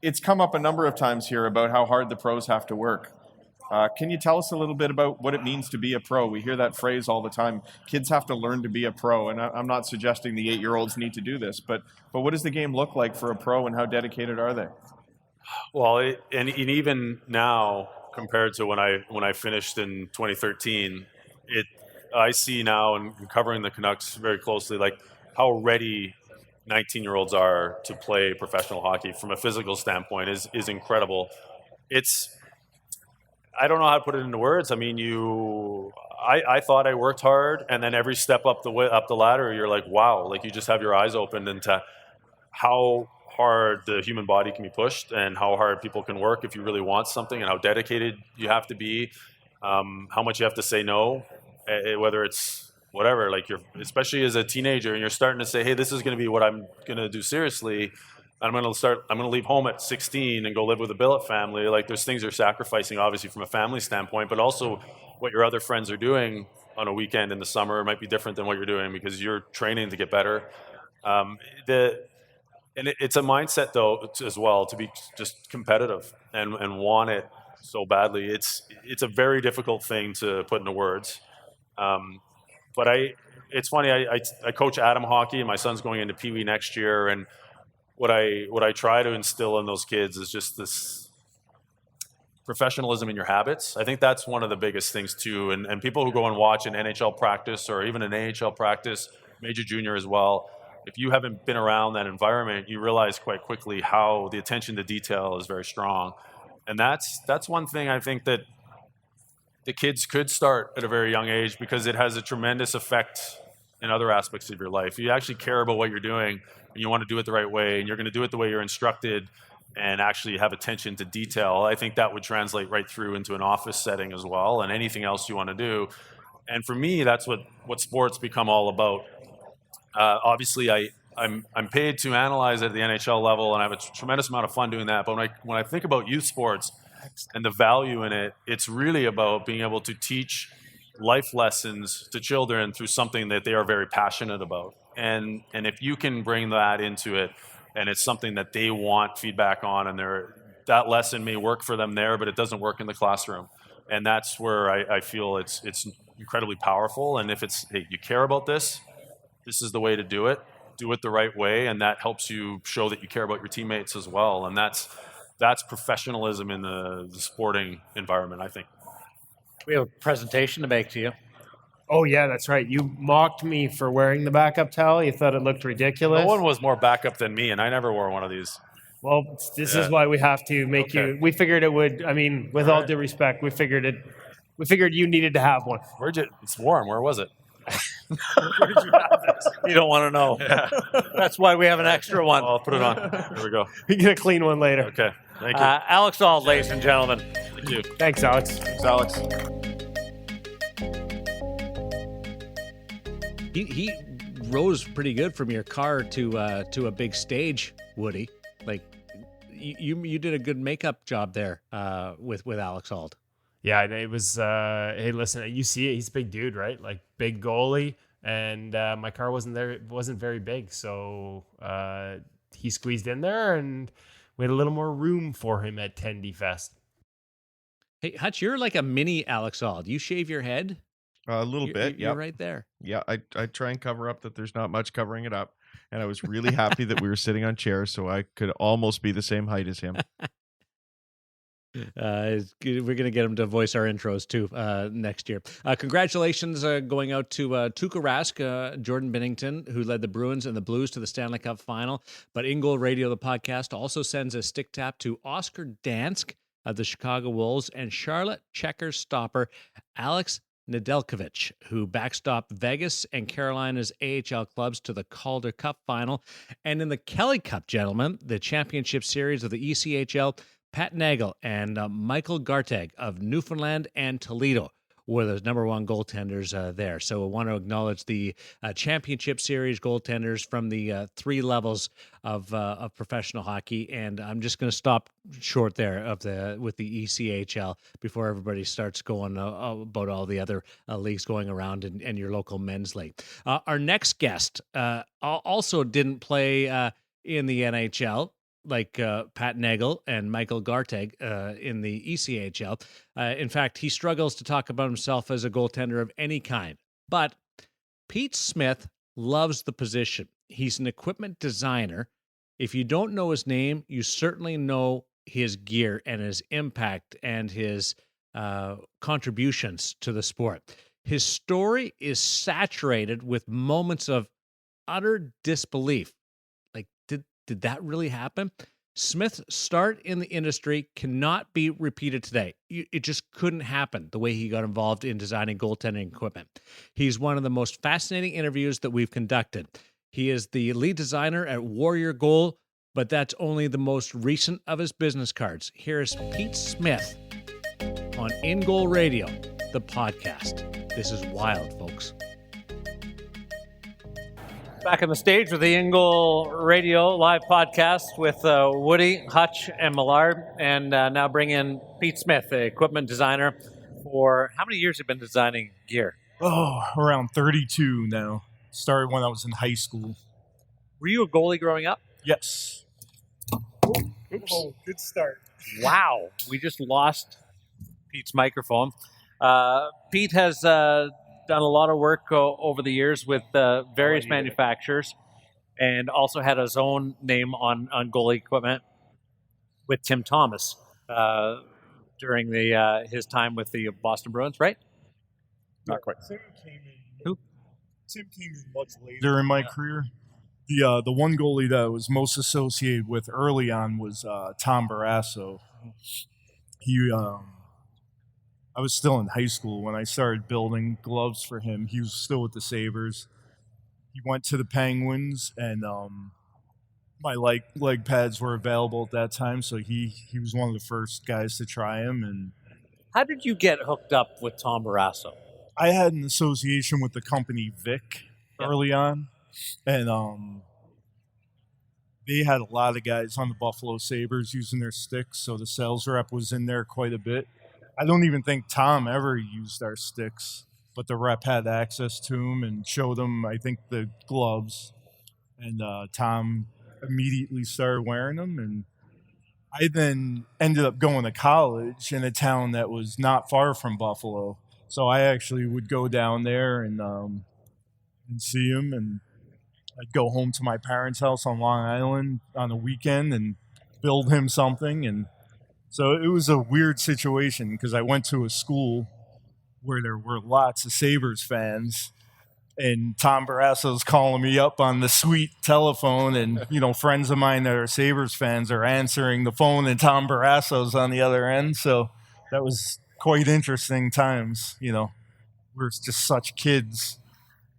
[SPEAKER 6] It's come up a number of times here about how hard the pros have to work. Can you tell us a little bit about what it means to be a pro? We hear that phrase all the time. Kids have to learn to be a pro, and I'm not suggesting the 8-year-olds need to do this, but what does the game look like for a pro, and how dedicated are they?
[SPEAKER 5] Well, and even now, compared to when I finished in 2013, I see now, and covering the Canucks very closely, like how ready 19-year-olds are to play professional hockey from a physical standpoint is incredible. I don't know how to put it into words. I mean, I thought I worked hard, and then every step up the ladder, you're like, wow, like you just have your eyes opened into how hard the human body can be pushed and how hard people can work if you really want something, and how dedicated you have to be, how much you have to say no, whether it's whatever, like especially as a teenager and you're starting to say, hey, this is going to be what I'm going to do seriously. I'm going to leave home at 16 and go live with a billet family. Like there's things you're sacrificing, obviously, from a family standpoint, but also what your other friends are doing on a weekend in the summer might be different than what you're doing because you're training to get better. It's a mindset, though, as well, to be just competitive and want it so badly. It's a very difficult thing to put into words. But it's funny. I coach Atom hockey, and my son's going into Pee Wee next year, and what I try to instill in those kids is just this professionalism in your habits. I think that's one of the biggest things too. And people who go and watch an NHL practice or even an AHL practice, major, junior as well, if you haven't been around that environment, you realize quite quickly how the attention to detail is very strong. And that's one thing I think that the kids could start at a very young age, because it has a tremendous effect in other aspects of your life. You actually care about what you're doing, and you want to do it the right way, and you're going to do it the way you're instructed, and actually have attention to detail. I think that would translate right through into an office setting as well, and anything else you want to do. And for me, that's what sports become all about. Obviously, I'm paid to analyze at the NHL level, and I have a tremendous amount of fun doing that. But when I think about youth sports and the value in it, it's really about being able to teach life lessons to children through something that they are very passionate about. And if you can bring that into it, and it's something that they want feedback on, and that lesson may work for them there, but it doesn't work in the classroom. And that's where I feel it's incredibly powerful. And if it's, hey, you care about this is the way to do it the right way, and that helps you show that you care about your teammates as well. And that's professionalism in the sporting environment, I think.
[SPEAKER 4] We have a presentation to make to you.
[SPEAKER 2] Oh, yeah, that's right. You mocked me for wearing the backup towel. You thought it looked ridiculous.
[SPEAKER 5] No one was more backup than me, and I never wore one of these.
[SPEAKER 2] Well, this is why we have to make you. We figured it would. I mean, with all due respect, we figured you needed to have one.
[SPEAKER 5] It's warm. Where was it?
[SPEAKER 4] Where did you have this? You don't want to know. Yeah. That's why we have an extra one.
[SPEAKER 5] I'll put it on. Here we go.
[SPEAKER 2] We get a clean one later.
[SPEAKER 5] Okay. Thank you.
[SPEAKER 4] Alex Auld, ladies and gentlemen.
[SPEAKER 5] Thank you.
[SPEAKER 2] Thanks, Alex.
[SPEAKER 6] Thanks, Alex.
[SPEAKER 1] He rose pretty good from your car to a big stage, Woody. Like you did a good makeup job there with Alex Auld.
[SPEAKER 2] Yeah, it was. Hey, listen, you see it. He's a big dude, right? Like big goalie, and my car wasn't there. It wasn't very big, so he squeezed in there, and we had a little more room for him at Tendyfest.
[SPEAKER 1] Hey, Hutch, you're like a mini Alex Auld. You shave your head.
[SPEAKER 3] A little bit, yeah.
[SPEAKER 1] You're right there.
[SPEAKER 3] Yeah, I try and cover up that there's not much covering it up. And I was really happy that we were sitting on chairs so I could almost be the same height as him.
[SPEAKER 1] We're going to get him to voice our intros too next year. Congratulations going out to Tuukka Rask, Jordan Binnington, who led the Bruins and the Blues to the Stanley Cup final. But InGoal Radio, the podcast, also sends a stick tap to Oscar Dansk of the Chicago Wolves and Charlotte Checkers stopper Alex Nedeljkovic, who backstopped Vegas and Carolina's AHL clubs to the Calder Cup final. And in the Kelly Cup, gentlemen, the championship series of the ECHL, Pat Nagel and Michael Garteg of Newfoundland and Toledo were the number one goaltenders there. So I want to acknowledge the championship series goaltenders from the three levels of professional hockey. And I'm just going to stop short there with the ECHL before everybody starts going about all the other leagues going around and your local men's league. Our next guest also didn't play in the NHL. Like Pat Nagel and Michael Garteg in the ECHL. In fact, he struggles to talk about himself as a goaltender of any kind. But Pete Smith loves the position. He's an equipment designer. If you don't know his name, you certainly know his gear and his impact and his contributions to the sport. His story is saturated with moments of utter disbelief. Like, did that really happen? Smith's start in the industry cannot be repeated today. It just couldn't happen the way he got involved in designing goaltending equipment. He's one of the most fascinating interviews that we've conducted. He is the lead designer at Warrior Goal, but that's only the most recent of his business cards. Here's Pete Smith on InGoal Radio, the podcast. This is wild, folks.
[SPEAKER 4] Back on the stage with the InGoal Radio live podcast with Woody, Hutch, and Millard, and now bring in Pete Smith, the equipment designer. For how many years have you been designing gear?
[SPEAKER 7] Oh, around 32 now. Started when I was in high school.
[SPEAKER 4] Were you a goalie growing up?
[SPEAKER 7] Yes. Oops. Oh, good start.
[SPEAKER 4] Wow, we just lost Pete's microphone. Pete has done a lot of work over the years with various manufacturers, and also had his own name on goalie equipment with Tim Thomas during his time with the Boston Bruins, right?
[SPEAKER 6] Not quite.
[SPEAKER 7] Tim came in much later in my career. The one goalie that I was most associated with early on was Tom Barrasso. I was still in high school when I started building gloves for him. He was still with the Sabres. He went to the Penguins, and my leg pads were available at that time, so he was one of the first guys to try him. And
[SPEAKER 4] how did you get hooked up with Tom Barrasso?
[SPEAKER 7] I had an association with the company Vic early on, and they had a lot of guys on the Buffalo Sabres using their sticks, so the sales rep was in there quite a bit. I don't even think Tom ever used our sticks, but the rep had access to them and showed him, I think, the gloves. And Tom immediately started wearing them. And I then ended up going to college in a town that was not far from Buffalo. So I actually would go down there and see him. And I'd go home to my parents' house on Long Island on a weekend and build him something. And so it was a weird situation because I went to a school where there were lots of Sabres fans, and Tom Barrasso's calling me up on the suite telephone, and, friends of mine that are Sabres fans are answering the phone, and Tom Barrasso's on the other end. So that was quite interesting times, We're just such kids.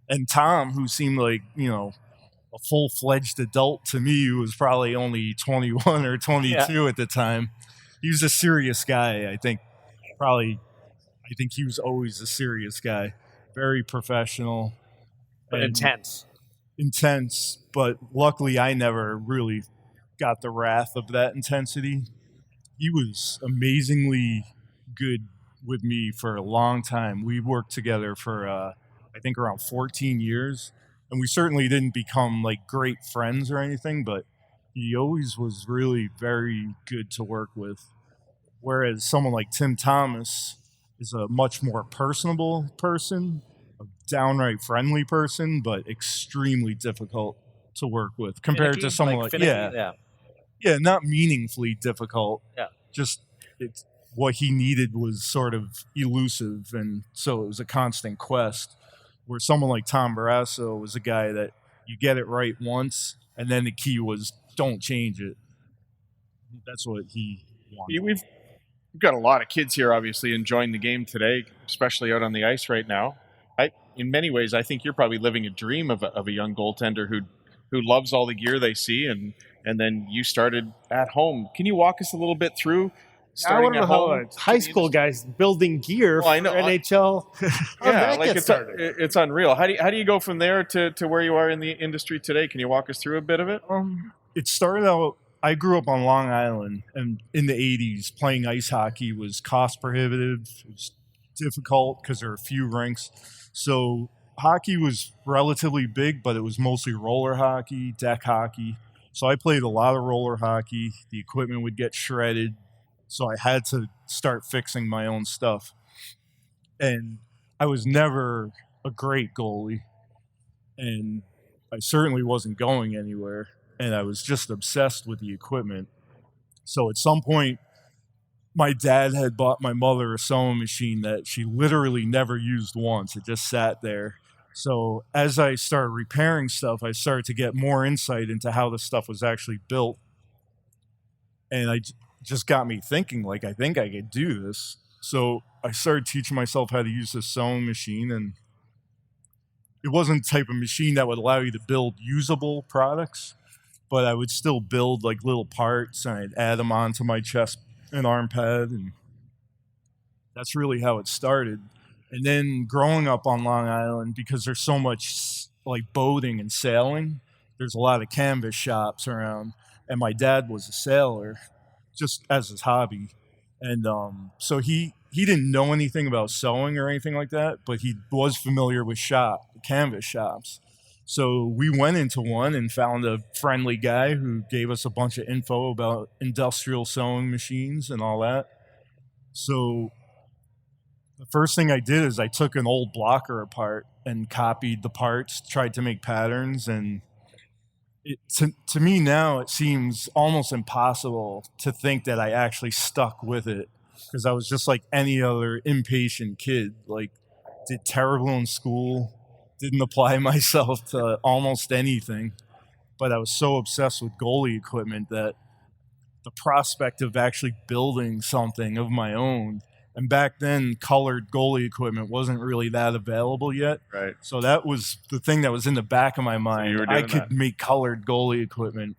[SPEAKER 7] And Tom, who seemed like, a full-fledged adult to me, who was probably only 21 or 22 at the time, he was a serious guy. I think he was always a serious guy. Very professional.
[SPEAKER 4] But intense.
[SPEAKER 7] Intense, but luckily I never really got the wrath of that intensity. He was amazingly good with me for a long time. We worked together for, I think, around 14 years. And we certainly didn't become, great friends or anything, but he always was really very good to work with. Whereas someone like Tim Thomas is a much more personable person, a downright friendly person, but extremely difficult to work with compared to someone like not meaningfully difficult.
[SPEAKER 4] Yeah.
[SPEAKER 7] Just what he needed was sort of elusive, and so it was a constant quest. Where someone like Tom Barrasso was a guy that you get it right once, and then the key was don't change it. That's what he wanted.
[SPEAKER 6] We've got a lot of kids here, obviously, enjoying the game today, especially out on the ice right now. In many ways, I think you're probably living a dream of a young goaltender who loves all the gear they see, and then you started at home. Can you walk us a little bit through
[SPEAKER 2] I want
[SPEAKER 6] starting
[SPEAKER 2] to know
[SPEAKER 6] at
[SPEAKER 2] how
[SPEAKER 6] home?
[SPEAKER 2] high school guys building gear for NHL.
[SPEAKER 6] It's unreal. How do you go from there to where you are in the industry today? Can you walk us through a bit of it?
[SPEAKER 7] It started out, I grew up on Long Island, and in the 80s, playing ice hockey was cost prohibitive. It was difficult because there were a few rinks. So hockey was relatively big, but it was mostly roller hockey, deck hockey. So I played a lot of roller hockey. The equipment would get shredded. So I had to start fixing my own stuff. And I was never a great goalie. And I certainly wasn't going anywhere. And I was just obsessed with the equipment. So at some point, my dad had bought my mother a sewing machine that she literally never used once. It just sat there. So as I started repairing stuff, I started to get more insight into how the stuff was actually built. And just got me thinking, like, I think I could do this. So I started teaching myself how to use this sewing machine, and it wasn't the type of machine that would allow you to build usable products, but I would still build like little parts, and I'd add them onto my chest and arm pad, and that's really how it started. And then growing up on Long Island, because there's so much like boating and sailing, there's a lot of canvas shops around. And my dad was a sailor, just as his hobby. And so he didn't know anything about sewing or anything like that, but he was familiar with canvas shops. So we went into one and found a friendly guy who gave us a bunch of info about industrial sewing machines and all that. So the first thing I did is I took an old blocker apart and copied the parts, tried to make patterns, and to me now it seems almost impossible to think that I actually stuck with it, because I was just like any other impatient kid, like did terrible in school, didn't apply myself to almost anything, but I was so obsessed with goalie equipment that the prospect of actually building something of my own. And back then, colored goalie equipment wasn't really that available yet.
[SPEAKER 6] Right.
[SPEAKER 7] So that was the thing that was in the back of my mind.
[SPEAKER 6] you were
[SPEAKER 7] I
[SPEAKER 6] doing
[SPEAKER 7] could
[SPEAKER 6] that.
[SPEAKER 7] make colored goalie equipment,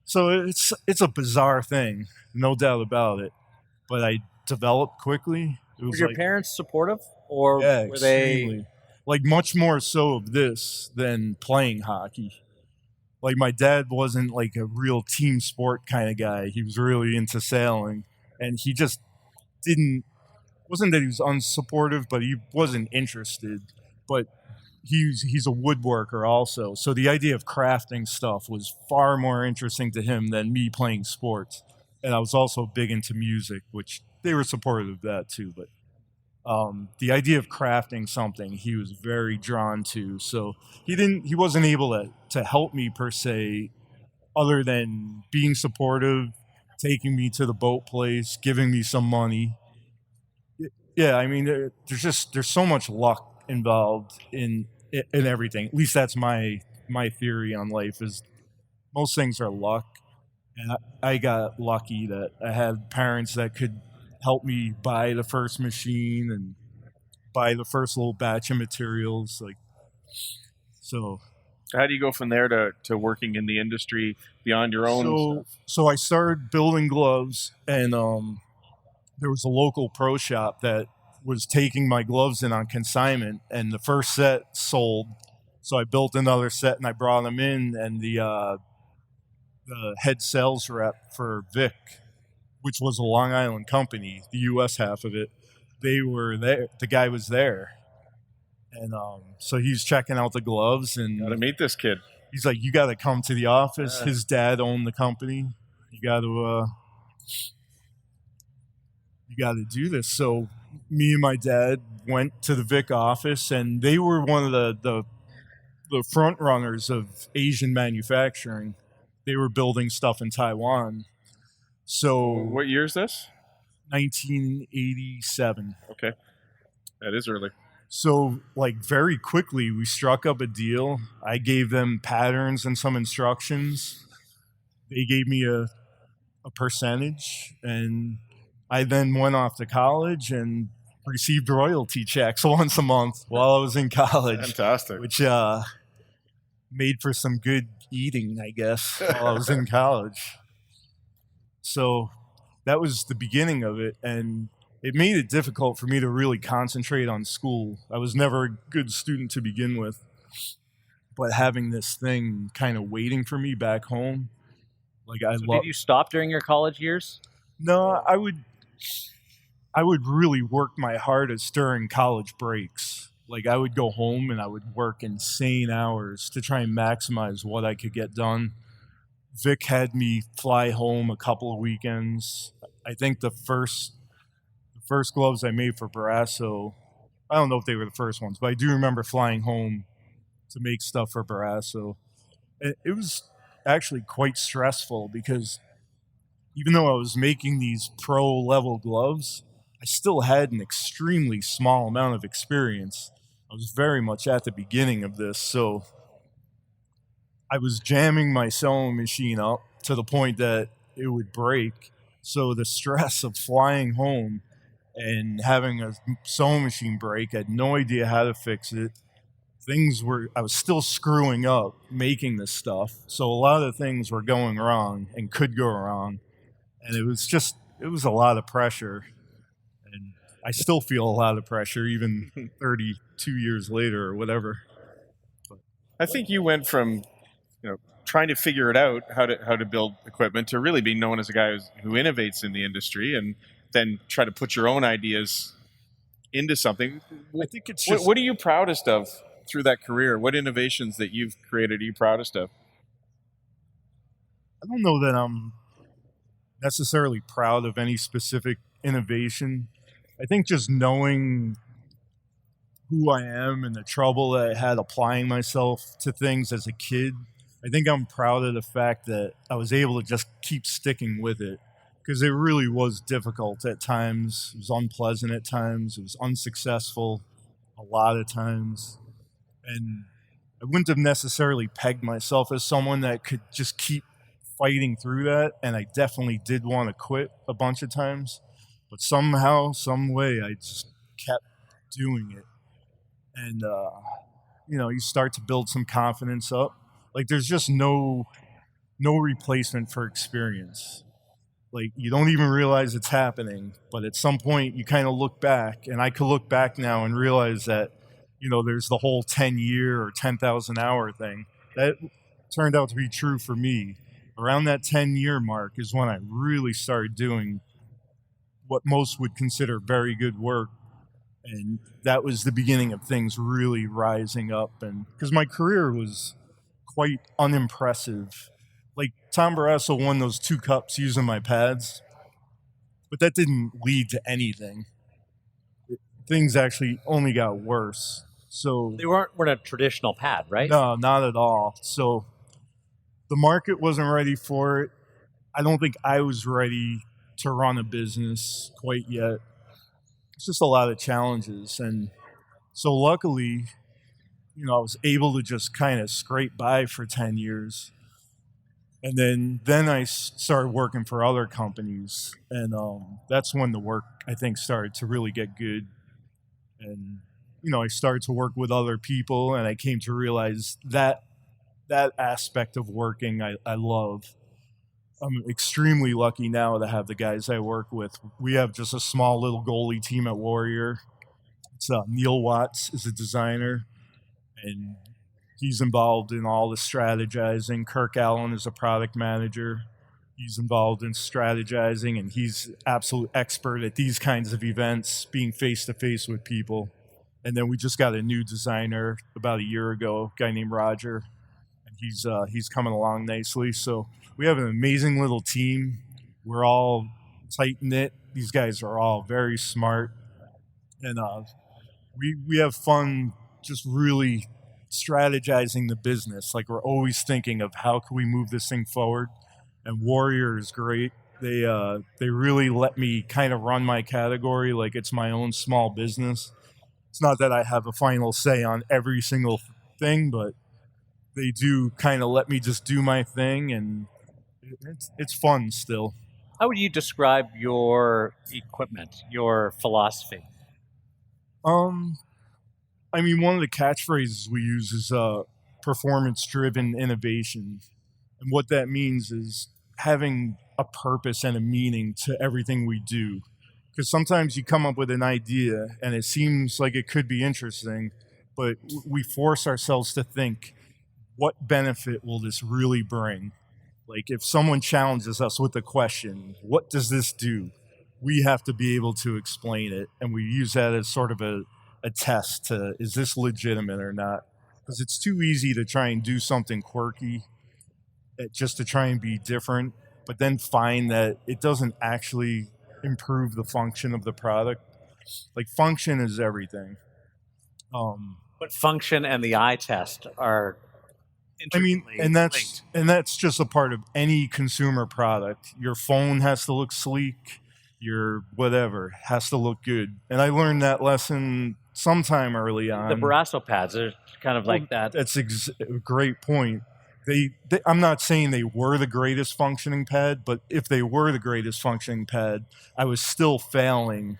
[SPEAKER 7] So it's a bizarre thing, no doubt about it. But I developed quickly. It
[SPEAKER 4] Were
[SPEAKER 7] was
[SPEAKER 4] your
[SPEAKER 7] like,
[SPEAKER 4] parents supportive, or
[SPEAKER 7] yeah,
[SPEAKER 4] were they?
[SPEAKER 7] extremely. Like much more so of this than playing hockey. Like my dad wasn't like a real team sport kind of guy. He was really into sailing, and he just wasn't that he was unsupportive, but he wasn't interested. But he's a woodworker also, so the idea of crafting stuff was far more interesting to him than me playing sports. And I was also big into music, which they were supportive of that too. But the idea of crafting something he was very drawn to. So he wasn't able to help me per se, other than being supportive, taking me to the boat place, giving me some money. Yeah, I mean, there's so much luck involved in everything. At least that's my theory on life, is most things are luck. And I got lucky that I had parents that could help me buy the first machine and buy the first little batch of materials. So
[SPEAKER 6] How do you go from there to working in the industry beyond your own stuff?
[SPEAKER 7] So I started building gloves, and there was a local pro shop that was taking my gloves in on consignment, and the first set sold. So I built another set and I brought them in, and the head sales rep for Vic, which was a Long Island company, the U.S. half of it, they were there. The guy was there. And so he's checking out the gloves, and
[SPEAKER 6] Got to meet this kid.
[SPEAKER 7] he's like, "You got to come to the office." His dad owned the company. You got to do this. So me and my dad went to the Vic office, and they were one of the front runners of Asian manufacturing. They were building stuff in Taiwan. So
[SPEAKER 6] What year is this?
[SPEAKER 7] 1987.
[SPEAKER 6] Okay. That is early.
[SPEAKER 7] So, like, very quickly, we struck up a deal. I gave them patterns and some instructions. They gave me a percentage, and I then went off to college and received royalty checks once a month while I was in college,
[SPEAKER 6] Fantastic.
[SPEAKER 7] which made for some good eating, I guess, while I was in college. So that was the beginning of it, and it made it difficult for me to really concentrate on school. I was never a good student to begin with, but having this thing kind of waiting for me back home, like
[SPEAKER 4] Did you stop during your college years?
[SPEAKER 7] No, I would really work my hardest during college breaks. Like, I would go home and I would work insane hours to try and maximize what I could get done. Vic had me fly home a couple of weekends. I think the first gloves I made for Barrasso, I don't know if they were the first ones, but I do remember flying home to make stuff for Barrasso. It was actually quite stressful, because even though I was making these pro-level gloves, I still had an extremely small amount of experience. I was very much at the beginning of this, so I was jamming my sewing machine up to the point that it would break. So the stress of flying home and having a sewing machine break, I had no idea how to fix it. I was still screwing up making this stuff. So a lot of things were going wrong and could go wrong. And it was a lot of pressure. And I still feel a lot of pressure even 32 years later or whatever.
[SPEAKER 6] I think you went from trying to figure it out how to build equipment to really being known as a guy who innovates in the industry and then try to put your own ideas into something.
[SPEAKER 7] I think it's just,
[SPEAKER 6] what are you proudest of through that career? What innovations that you've created are you proudest of?
[SPEAKER 7] I don't know that I'm necessarily proud of any specific innovation. I think just knowing who I am and the trouble that I had applying myself to things as a kid, I think I'm proud of the fact that I was able to just keep sticking with it, because it really was difficult at times. It was unpleasant at times. It was unsuccessful a lot of times. And I wouldn't have necessarily pegged myself as someone that could just keep fighting through that. And I definitely did want to quit a bunch of times. But somehow, some way, I just kept doing it. And, you start to build some confidence up. Like, there's just no replacement for experience. Like, you don't even realize it's happening, but at some point you kind of look back, and I could look back now and realize that, there's the whole 10-year or 10,000 hour thing. That turned out to be true for me. Around that 10-year mark is when I really started doing what most would consider very good work. And that was the beginning of things really rising up. And because my career was quite unimpressive. Like, Tom Barrasso won those 2 cups using my pads, but that didn't lead to anything. Things actually only got worse. So
[SPEAKER 4] They weren't a traditional pad, right?
[SPEAKER 7] no, not at all. So the market wasn't ready for it. I don't think I was ready to run a business quite yet. It's just a lot of challenges. And so luckily, I was able to just kind of scrape by for 10 years. And then I started working for other companies. And that's when the work, I think, started to really get good. And, I started to work with other people, and I came to realize that aspect of working I love. I'm extremely lucky now to have the guys I work with. We have just a small little goalie team at Warrior. It's Neil Watts is a designer, and he's involved in all the strategizing. Kirk Allen is a product manager. He's involved in strategizing, and he's absolute expert at these kinds of events, being face-to-face with people. And then we just got a new designer about a year ago, a guy named Roger, and he's coming along nicely. So we have an amazing little team. We're all tight-knit. These guys are all very smart. And we have fun just really strategizing the business. Like, we're always thinking of how can we move this thing forward. And Warrior is great. They really let me kind of run my category like it's my own small business. It's not that I have a final say on every single thing, but they do kind of let me just do my thing, and it's fun still.
[SPEAKER 4] How would you describe your equipment, your philosophy?
[SPEAKER 7] One of the catchphrases we use is performance-driven innovation. And what that means is having a purpose and a meaning to everything we do. Because sometimes you come up with an idea and it seems like it could be interesting, but we force ourselves to think, what benefit will this really bring? Like, if someone challenges us with a question, what does this do? We have to be able to explain it. And we use that as sort of a test to, is this legitimate or not? Because it's too easy to try and do something quirky just to try and be different, but then find that it doesn't actually improve the function of the product. Like, function is everything.
[SPEAKER 4] But function and the eye test are intricately linked.
[SPEAKER 7] that's just a part of any consumer product. Your phone has to look sleek. Your whatever has to look good. And I learned that lesson sometime early on.
[SPEAKER 4] The Barrasso pads are kind of like that.
[SPEAKER 7] That's a great point. I'm not saying they were the greatest functioning pad, but if they were the greatest functioning pad, I was still failing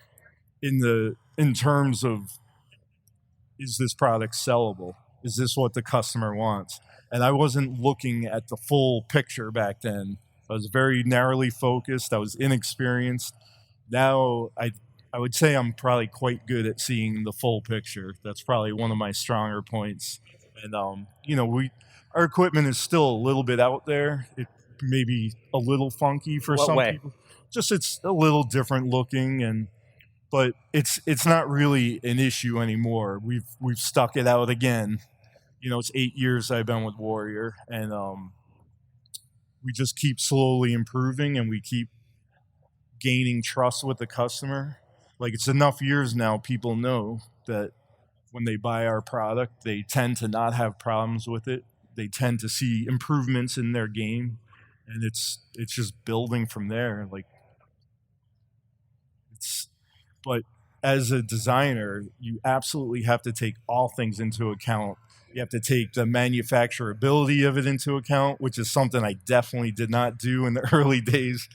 [SPEAKER 7] in terms of, is this product sellable? Is this what the customer wants? And I wasn't looking at the full picture back then. I was very narrowly focused. I was inexperienced. Now I would say I'm probably quite good at seeing the full picture. That's probably one of my stronger points. And our equipment is still a little bit out there. It may be a little funky for some people. Just it's a little different looking, but it's not really an issue anymore. We've stuck it out again. It's 8 years I've been with Warrior, and we just keep slowly improving, and we keep gaining trust with the customer. Like, it's enough years now, people know that when they buy our product, they tend to not have problems with it. They tend to see improvements in their game, and it's just building from there. But as a designer, you absolutely have to take all things into account. You have to take the manufacturability of it into account, which is something I definitely did not do in the early days.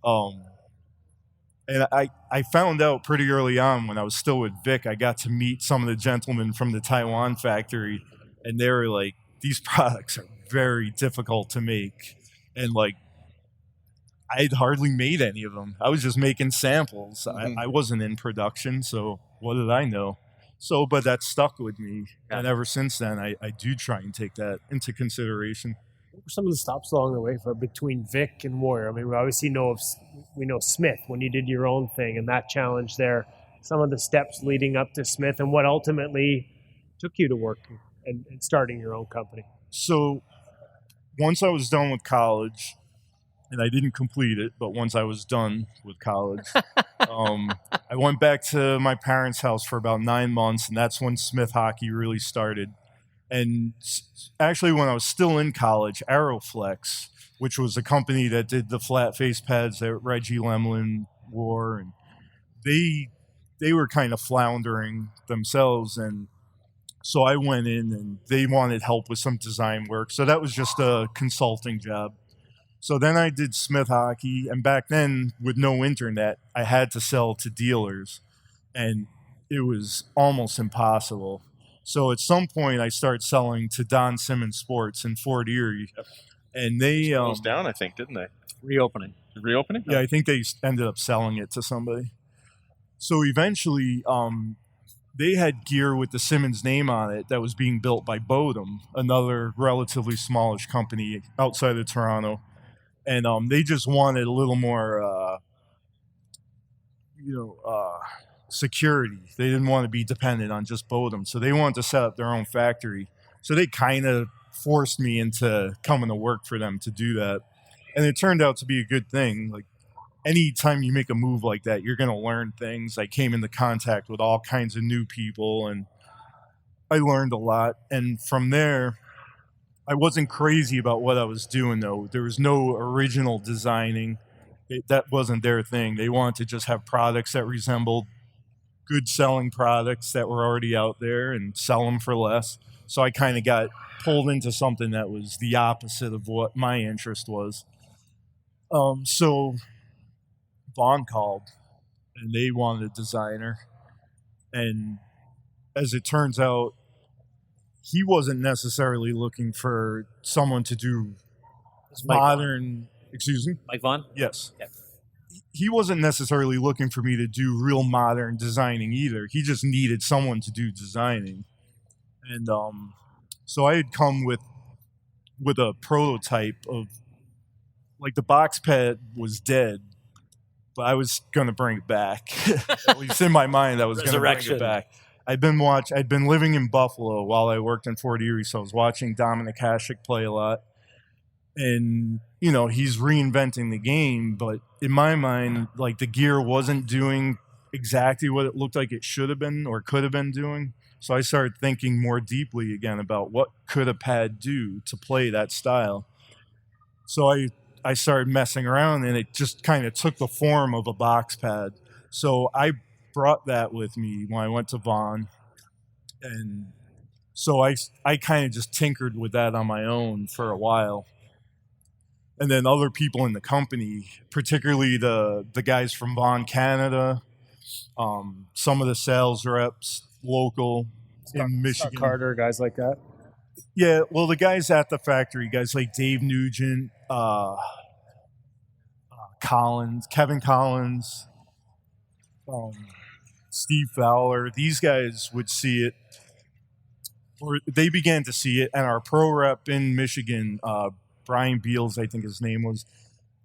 [SPEAKER 7] And I found out pretty early on when I was still with Vic, I got to meet some of the gentlemen from the Taiwan factory, and they were like, these products are very difficult to make. And I'd hardly made any of them. I was just making samples. Mm-hmm. I wasn't in production, so what did I know? But that stuck with me. Yeah. And ever since then, I do try and take that into consideration.
[SPEAKER 2] What were some of the stops along the way between Vic and Warrior? I mean, we obviously know Smith when you did your own thing and that challenge there. Some of the steps leading up to Smith and what ultimately took you to work and starting your own company.
[SPEAKER 7] So once I was done with college, and I didn't complete it, but once I was done with college, I went back to my parents' house for about 9 months, and that's when Smith Hockey really started. And actually, when I was still in college, Aeroflex, which was a company that did the flat face pads that Reggie Lemlin wore, and they were kind of floundering themselves, and so I went in, and they wanted help with some design work. So that was just a consulting job. So then I did Smith Hockey, and back then, with no internet, I had to sell to dealers, and it was almost impossible. So at some point, I started selling to Don Simmons Sports in Fort Erie, and they
[SPEAKER 6] closed down, I think, didn't they?
[SPEAKER 4] Reopening?
[SPEAKER 7] Yeah, I think they ended up selling it to somebody. So eventually, they had gear with the Simmons name on it that was being built by Bodum, another relatively smallish company outside of Toronto. And they just wanted a little more, security. They didn't want to be dependent on just Bodum. So they wanted to set up their own factory. So they kind of forced me into coming to work for them to do that. And it turned out to be a good thing. Like, anytime you make a move like that, you're going to learn things. I came into contact with all kinds of new people, and I learned a lot. And from there, I wasn't crazy about what I was doing, though. There was no original designing. That wasn't their thing. They wanted to just have products that resembled good selling products that were already out there and sell them for less. So I kind of got pulled into something that was the opposite of what my interest was. So Vaughn called, and they wanted a designer. And as it turns out, he wasn't necessarily looking for someone to do modern... Excuse me?
[SPEAKER 4] Mike Vaughn?
[SPEAKER 7] Yes.
[SPEAKER 4] Yeah.
[SPEAKER 7] He wasn't necessarily looking for me to do real modern designing either. He just needed someone to do designing. And so I had come with a prototype of... Like, the box pad was dead, but I was going to bring it back. At least in my mind, I was going to bring it back. I'd been living in Buffalo while I worked in Fort Erie, so I was watching Dominic Hasek play a lot. And, he's reinventing the game, but in my mind, like, the gear wasn't doing exactly what it looked like it should have been or could have been doing. So I started thinking more deeply again about what could a pad do to play that style. So I started messing around, and it just kind of took the form of a box pad. So I brought that with me when I went to Vaughan. And so I kind of just tinkered with that on my own for a while. And then other people in the company, particularly the guys from Vaughan, Canada, some of the sales reps, local in Michigan.
[SPEAKER 2] Carter, guys like that.
[SPEAKER 7] Yeah, well, the guys at the factory, guys like Dave Nugent, Kevin Collins, Steve Fowler, these guys would see it, or they began to see it, and our pro rep in Michigan, Brian Beals, I think his name was,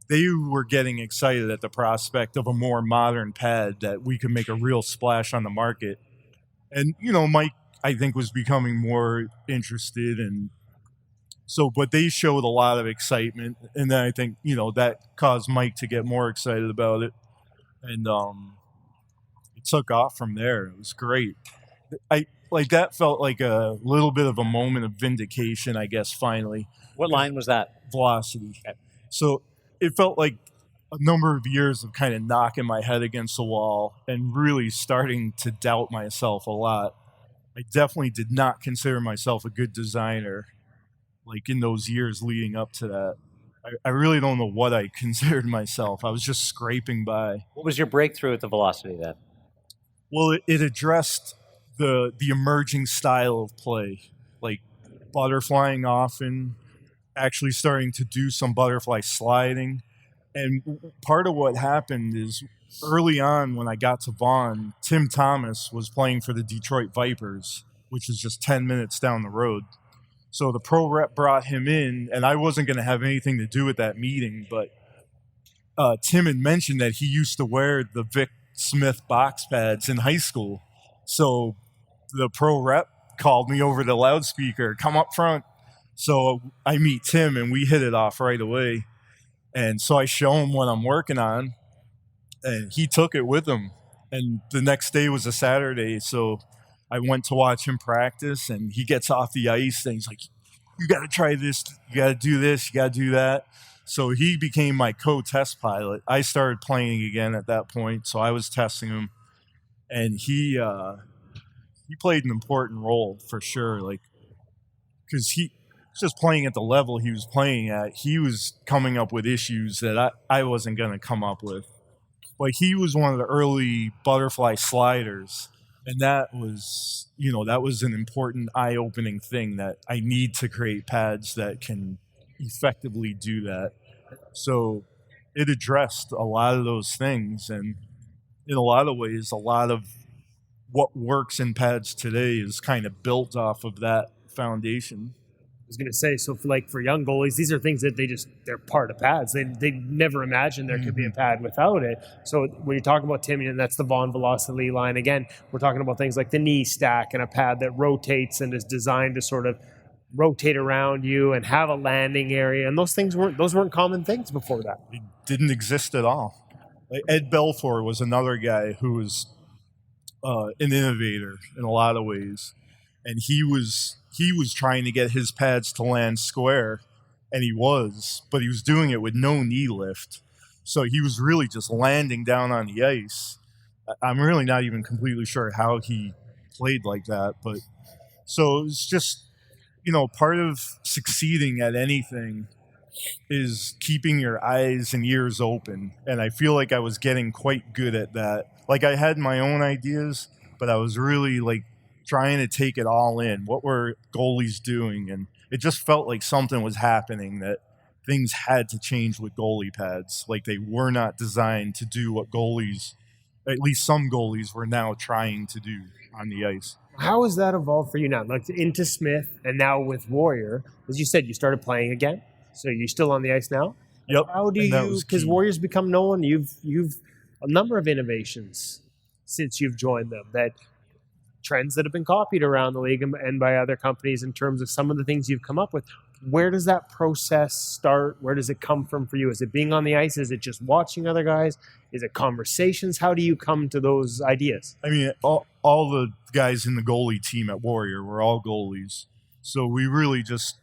[SPEAKER 7] they were getting excited at the prospect of a more modern pad that we could make a real splash on the market. And, Mike, I think, was becoming more interested. And so, but they showed a lot of excitement. And then I think, that caused Mike to get more excited about it. And it took off from there. It was great. That felt like a little bit of a moment of vindication, I guess, finally.
[SPEAKER 4] What line was that?
[SPEAKER 7] Velocity.
[SPEAKER 4] Okay.
[SPEAKER 7] So it felt like a number of years of kind of knocking my head against the wall and really starting to doubt myself a lot. I definitely did not consider myself a good designer, like in those years leading up to that. I really don't know what I considered myself. I was just scraping by.
[SPEAKER 4] What was your breakthrough at the Velocity then?
[SPEAKER 7] Well, it addressed the emerging style of play, like butterflying often, actually starting to do some butterfly sliding. And part of what happened is early on when I got to Vaughan, Tim Thomas was playing for the Detroit Vipers, which is just 10 minutes down the road. So the pro rep brought him in, and I wasn't going to have anything to do with that meeting, but Tim had mentioned that he used to wear the Vic Smith box pads in high school. So the pro rep called me over the loudspeaker, come up front. So I meet Tim, and we hit it off right away. And so I show him what I'm working on, and he took it with him. And the next day was a Saturday, so I went to watch him practice, and he gets off the ice, and he's like, you got to try this, you got to do this, you got to do that. So he became my co-test pilot. I started playing again at that point, so I was testing him. And he played an important role for sure, like, because he just playing at the level he was playing at, he was coming up with issues that I wasn't going to come up with. Like, he was one of the early butterfly sliders, and that was an important eye-opening thing, that I need to create pads that can effectively do that. So it addressed a lot of those things, and in a lot of ways, a lot of what works in pads today is kind of built off of that foundation.
[SPEAKER 2] I was going to say, so for young goalies, these are things that they're part of pads. They never imagined there could be a pad without it. So when you talk about Tim, and that's the Vaughan Velocity line, again, we're talking about things like the knee stack and a pad that rotates and is designed to sort of rotate around you and have a landing area. And those weren't common things before that.
[SPEAKER 7] It didn't exist at all. Like Ed Belfour was another guy who was an innovator in a lot of ways. And he was trying to get his pads to land square, and but he was doing it with no knee lift. So he was really just landing down on the ice. I'm really not even completely sure how he played like that. But so it's just, part of succeeding at anything is keeping your eyes and ears open. And I feel like I was getting quite good at that. Like, I had my own ideas, but I was really trying to take it all in. What were goalies doing? And it just felt like something was happening, that things had to change with goalie pads. Like, they were not designed to do what goalies, at least some goalies, were now trying to do on the ice.
[SPEAKER 2] How has that evolved for you now? Like, into Smith and now with Warrior, as you said, you started playing again. So you're still on the ice now?
[SPEAKER 7] Yep.
[SPEAKER 2] How do you, because Warriors become known, you've a number of innovations since you've joined them, that trends that have been copied around the league and by other companies in terms of some of the things you've come up with. Where does that process start? Where does it come from for you? Is it being on the ice? Is it just watching other guys? Is it conversations? How do you come to those ideas?
[SPEAKER 7] I mean, all the guys in the goalie team at Warrior were all goalies. So we really just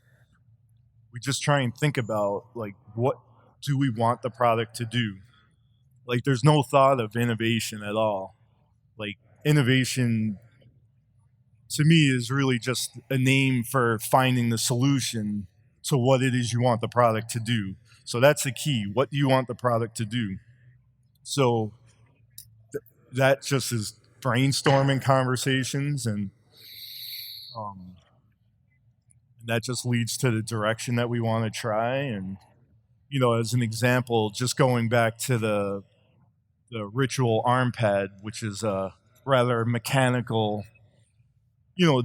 [SPEAKER 7] try and think about, what do we want the product to do? There's no thought of innovation at all. Like, innovation to me is really just a name for finding the solution to what it is you want the product to do. So that's the key. What do you want the product to do? So that just is brainstorming conversations, and that just leads to the direction that we want to try. And, you know, as an example, just going back to the ritual arm pad, which is a rather mechanical, you know,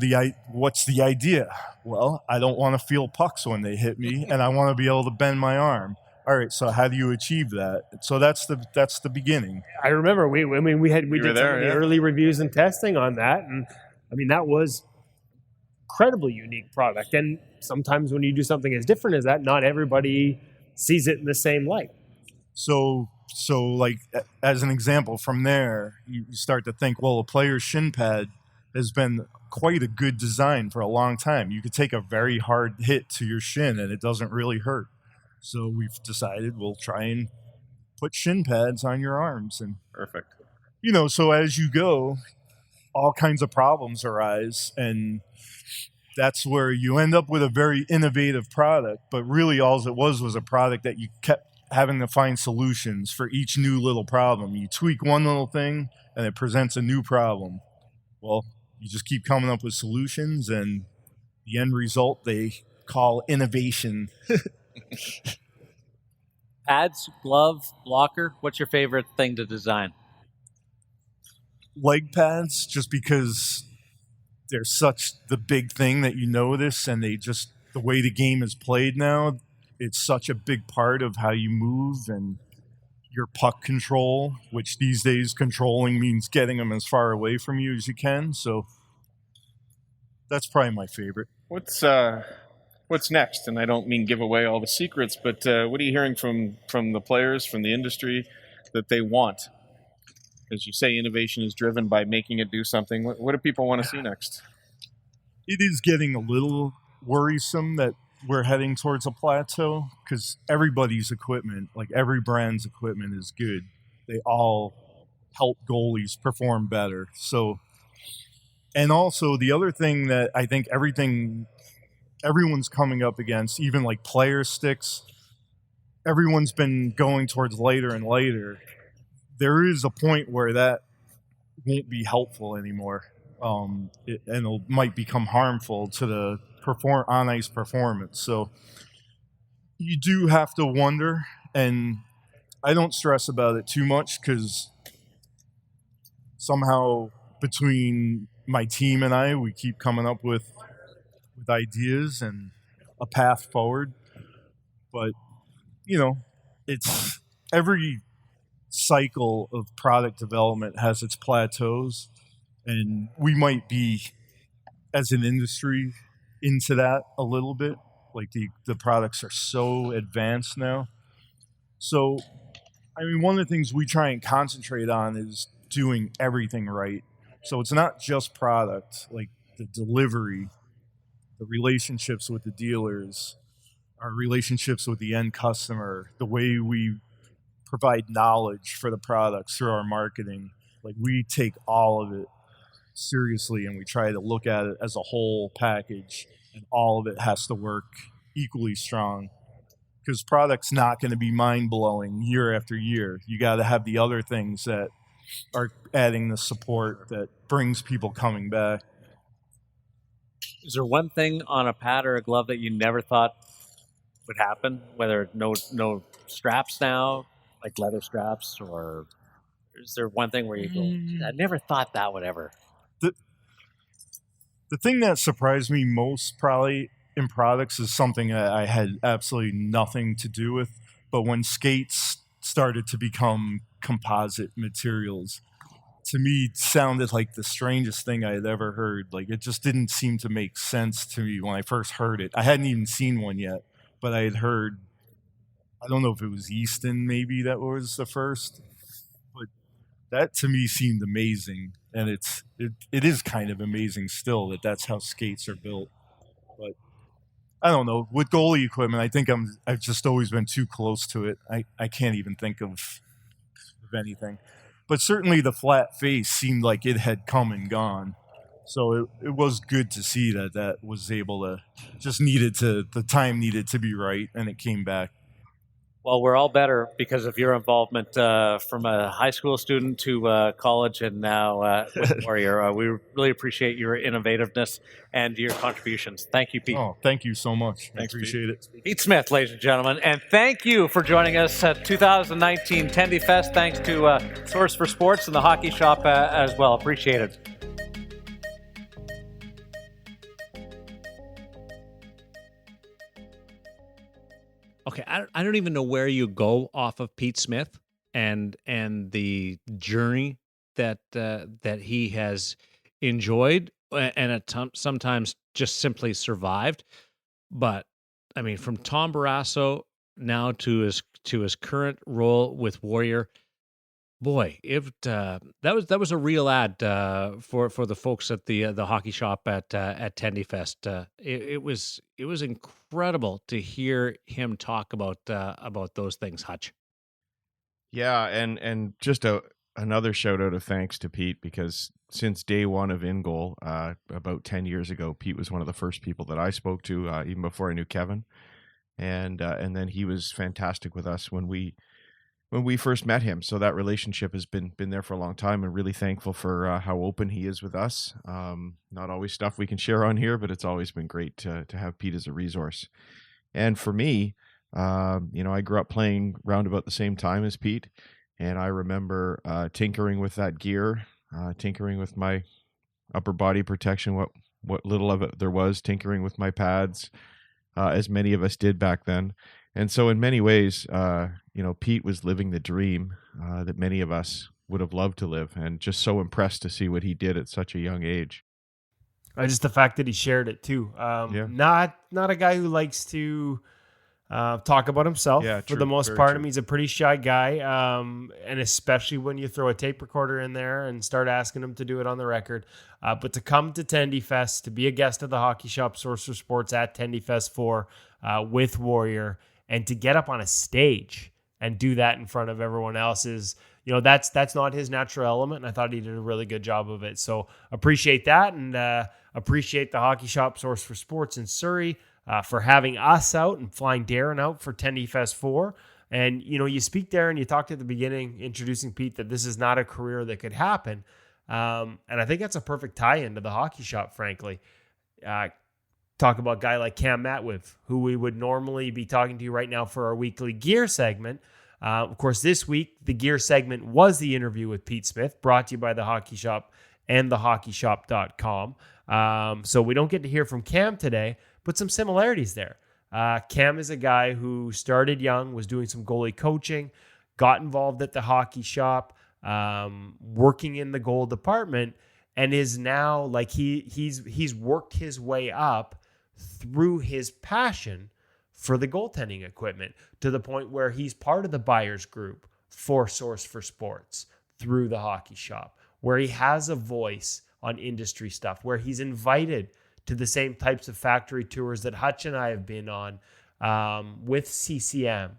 [SPEAKER 7] what's the idea? Well, I don't want to feel pucks when they hit me, and I want to be able to bend my arm. All right, so how do you achieve that? So that's the beginning.
[SPEAKER 2] I remember we did some of the early reviews and testing on that, and I mean that was incredibly unique product. And sometimes when you do something as different as that, not everybody sees it in the same light.
[SPEAKER 7] So like, as an example, from there you start to think, well, a player's shin pad has been quite a good design for a long time. You could take a very hard hit to your shin and it doesn't really hurt. So we've decided we'll try and put shin pads on your arms. And
[SPEAKER 6] Perfect.
[SPEAKER 7] you know, so as you go, all kinds of problems arise, and that's where you end up with a very innovative product. But really all it was a product that you kept having to find solutions for each new little problem. You tweak one little thing and it presents a new problem. Well, you just keep coming up with solutions, and the end result they call innovation.
[SPEAKER 4] Pads, glove, blocker. What's your favorite thing to design?
[SPEAKER 7] Leg pads, just because they're such the big thing that you notice, and they just, the way the game is played now, it's such a big part of how you move and your puck control, which these days controlling means getting them as far away from you as you can. So that's probably my favorite.
[SPEAKER 6] What's next? And I don't mean give away all the secrets, but what are you hearing from the players, from the industry, that they want? As you say, innovation is driven by making it do something. What do people want to see next?
[SPEAKER 7] It is getting a little worrisome that we're heading towards a plateau, because everybody's equipment, like every brand's equipment, is good. They all help goalies perform better. So, and also the other thing that I think everyone's coming up against, even like player sticks, everyone's been going towards later and later. There is a point where that won't be helpful anymore, and it might become harmful to the on-ice performance. So you do have to wonder, and I don't stress about it too much, because somehow between my team and I, we keep coming up with ideas and a path forward. But, you know, it's every cycle of product development has its plateaus, and we might be, as an industry, into that a little bit. Like the products are so advanced now. So, I mean, one of the things we try and concentrate on is doing everything right. So it's not just product, like the delivery, the relationships with the dealers, our relationships with the end customer, the way we provide knowledge for the products through our marketing. Like, we take all of it seriously, and we try to look at it as a whole package, and all of it has to work equally strong, because product's not going to be mind-blowing year after year. You got to have the other things that are adding the support that brings people coming back.
[SPEAKER 4] Is there one thing on a pad or a glove that you never thought would happen? Whether no straps now, like leather straps, or is there one thing where you go, I never thought that would ever?
[SPEAKER 7] The thing that surprised me most probably in products is something that I had absolutely nothing to do with, but when skates started to become composite materials, to me sounded like the strangest thing I had ever heard. Like, it just didn't seem to make sense to me when I first heard it. I hadn't even seen one yet, but I had heard, I don't know if it was Easton maybe that was the first, but that to me seemed amazing. And it is kind of amazing still that that's how skates are built. But I don't know, with goalie equipment, I think I've just always been too close to it. I can't even think of anything. but certainly the flat face seemed like it had come and gone. So it was good to see that was able to, the time needed to be right, and it came back.
[SPEAKER 4] Well, we're all better because of your involvement from a high school student to college and now with Warrior. We really appreciate your innovativeness and your contributions. Thank you, Pete.
[SPEAKER 7] Oh, thank you so much.
[SPEAKER 6] Thanks,
[SPEAKER 7] I appreciate it.
[SPEAKER 4] Pete Smith, ladies and gentlemen. And thank you for joining us at 2019 Tendyfest. Thanks to Source for Sports and the Hockey Shop as well. Appreciate it.
[SPEAKER 1] Okay, I don't even know where you go off of Pete Smith and the journey that he has enjoyed and sometimes just simply survived. But I mean, from Tom Barrasso now to his current role with Warrior, boy, that was a real ad for the folks at the hockey shop at Tendyfest. It was incredible to hear him talk about those things, Hutch.
[SPEAKER 3] Yeah, and just another shout out of thanks to Pete, because since day one of InGoal, about 10 years ago, Pete was one of the first people that I spoke to, even before I knew Kevin, and then he was fantastic with us when we first met him. So that relationship has been there for a long time, and really thankful for how open he is with us. Not always stuff we can share on here, but it's always been great to have Pete as a resource. And for me, I grew up playing round about the same time as Pete, and I remember tinkering with that gear, tinkering with my upper body protection, what little of it there was, tinkering with my pads, as many of us did back then. And so in many ways, Pete was living the dream that many of us would have loved to live, and just so impressed to see what he did at such a young age.
[SPEAKER 2] Just the fact that he shared it too.
[SPEAKER 3] Yeah.
[SPEAKER 2] Not a guy who likes to talk about himself.
[SPEAKER 3] Yeah,
[SPEAKER 2] for
[SPEAKER 3] true.
[SPEAKER 2] the most
[SPEAKER 3] Very
[SPEAKER 2] part.
[SPEAKER 3] true.
[SPEAKER 2] I mean, he's a pretty shy guy, and especially when you throw a tape recorder in there and start asking him to do it on the record. But to come to Tendyfest, to be a guest of the Hockey Shop Source for Sports at Tendyfest 4 with Warrior, and to get up on a stage and do that in front of everyone else is, that's not his natural element. And I thought he did a really good job of it. So appreciate that, and appreciate the Hockey Shop Source for Sports in Surrey for having us out and flying Darren out for Tendyfest 4. And, you speak there and you talked at the beginning, introducing Pete, that this is not a career that could happen. And I think that's a perfect tie-in to the Hockey Shop, frankly. Talk about a guy like Cam Matwiv, who we would normally be talking to right now for our weekly gear segment. Of course, this week, the gear segment was the interview with Pete Smith, brought to you by the Hockey Shop and thehockeyshop.com. So we don't get to hear from Cam today, but some similarities there. Cam is a guy who started young, was doing some goalie coaching, got involved at the Hockey Shop, working in the goal department, and is now like he's worked his way up through his passion for the goaltending equipment to the point where he's part of the buyers group for Source for Sports through the Hockey Shop, where he has a voice on industry stuff, where he's invited to the same types of factory tours that Hutch and I have been on, with CCM,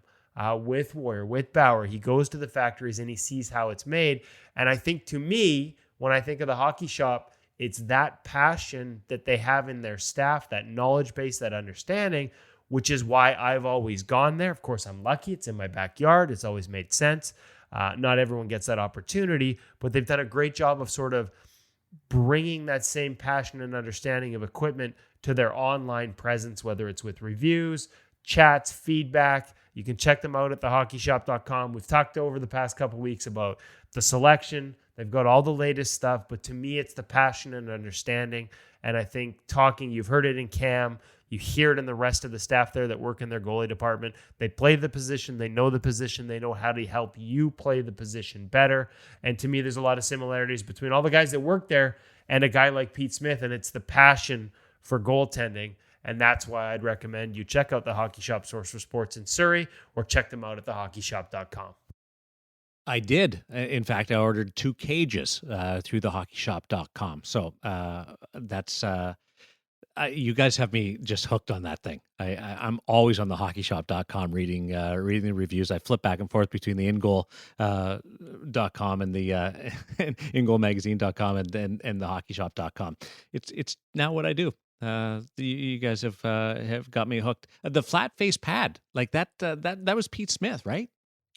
[SPEAKER 2] with Warrior, with Bauer. He goes to the factories and he sees how it's made. And I think, to me, when I think of the Hockey Shop, it's that passion that they have in their staff, that knowledge base, that understanding, which is why I've always gone there. Of course, I'm lucky. It's in my backyard. It's always made sense. Not everyone gets that opportunity, but they've done a great job of sort of bringing that same passion and understanding of equipment to their online presence, whether it's with reviews, chats, feedback. You can check them out at thehockeyshop.com. We've talked over the past couple of weeks about the selection. They've got all the latest stuff, but to me, it's the passion and understanding. And I think you've heard it in Cam, you hear it in the rest of the staff there that work in their goalie department. They play the position, they know the position, they know how to help you play the position better. And to me, there's a lot of similarities between all the guys that work there and a guy like Pete Smith, and it's the passion for goaltending. And that's why I'd recommend you check out the Hockey Shop Source for Sports in Surrey, or check them out at thehockeyshop.com.
[SPEAKER 1] I did. In fact, I ordered 2 cages through thehockeyshop.com. So that's You guys have me just hooked on that thing. I'm always on the hockeyshop.com reading the reviews. I flip back and forth between the InGoal.com and the InGoalMagazine.com and the hockeyshop.com. It's now what I do. You guys have got me hooked. The flat face pad, like that was Pete Smith, right?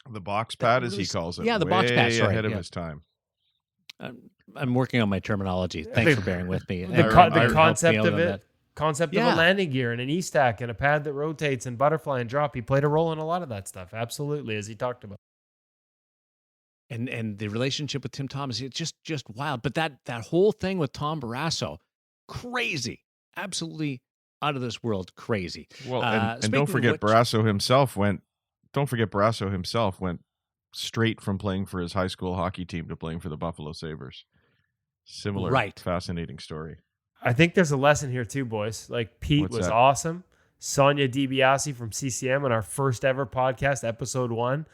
[SPEAKER 3] The box pad, as he calls it.
[SPEAKER 1] Yeah, the box pad. Sorry,
[SPEAKER 3] ahead of his time.
[SPEAKER 1] I'm working on my terminology. Thanks for bearing with me.
[SPEAKER 2] The concept of it. Concept of
[SPEAKER 1] Yeah.
[SPEAKER 2] a landing gear and an E-stack and a pad that rotates and butterfly and drop. He played a role in a lot of that stuff. Absolutely, as he talked about.
[SPEAKER 1] And the relationship with Tim Thomas, it's just wild. But that whole thing with Tom Barrasso, crazy, absolutely out of this world, crazy.
[SPEAKER 3] Well, and
[SPEAKER 1] speaking
[SPEAKER 3] don't
[SPEAKER 1] of
[SPEAKER 3] forget
[SPEAKER 1] which-
[SPEAKER 3] Barrasso himself went. Don't forget Barrasso himself went straight from playing for his high school hockey team to playing for the Buffalo Sabres. Similar,
[SPEAKER 1] Right.
[SPEAKER 3] fascinating story.
[SPEAKER 2] I think there's a lesson here too, boys. Like Pete
[SPEAKER 3] What's
[SPEAKER 2] was
[SPEAKER 3] that?
[SPEAKER 2] awesome. Sonia DiBiase from CCM on our first ever podcast, episode 1.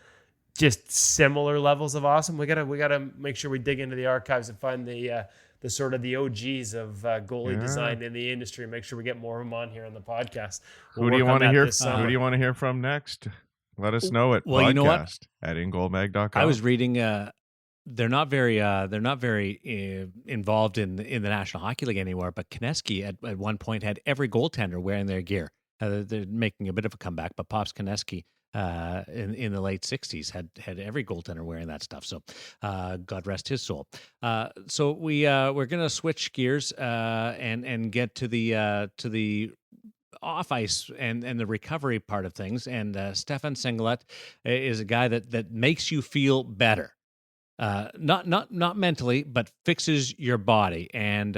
[SPEAKER 2] Just similar levels of awesome. We gotta make sure we dig into the archives and find the sort of the OGs of goalie design in the industry. Make sure we get more of them on here on the podcast.
[SPEAKER 3] Who do you want to hear? Who do you want to hear from next? Let us know at
[SPEAKER 1] Well, you know what?
[SPEAKER 3] podcast@ingoalmag.com.
[SPEAKER 1] I was reading. They're not very involved in the National Hockey League anymore. But Konecki at one point had every goaltender wearing their gear. They're making a bit of a comeback, but Pops Konecki in the late '60s had every goaltender wearing that stuff. So God rest his soul. So we're gonna switch gears and get to the off ice and the recovery part of things. And Stefan Sigalet is a guy that makes you feel better. Not mentally, but fixes your body. And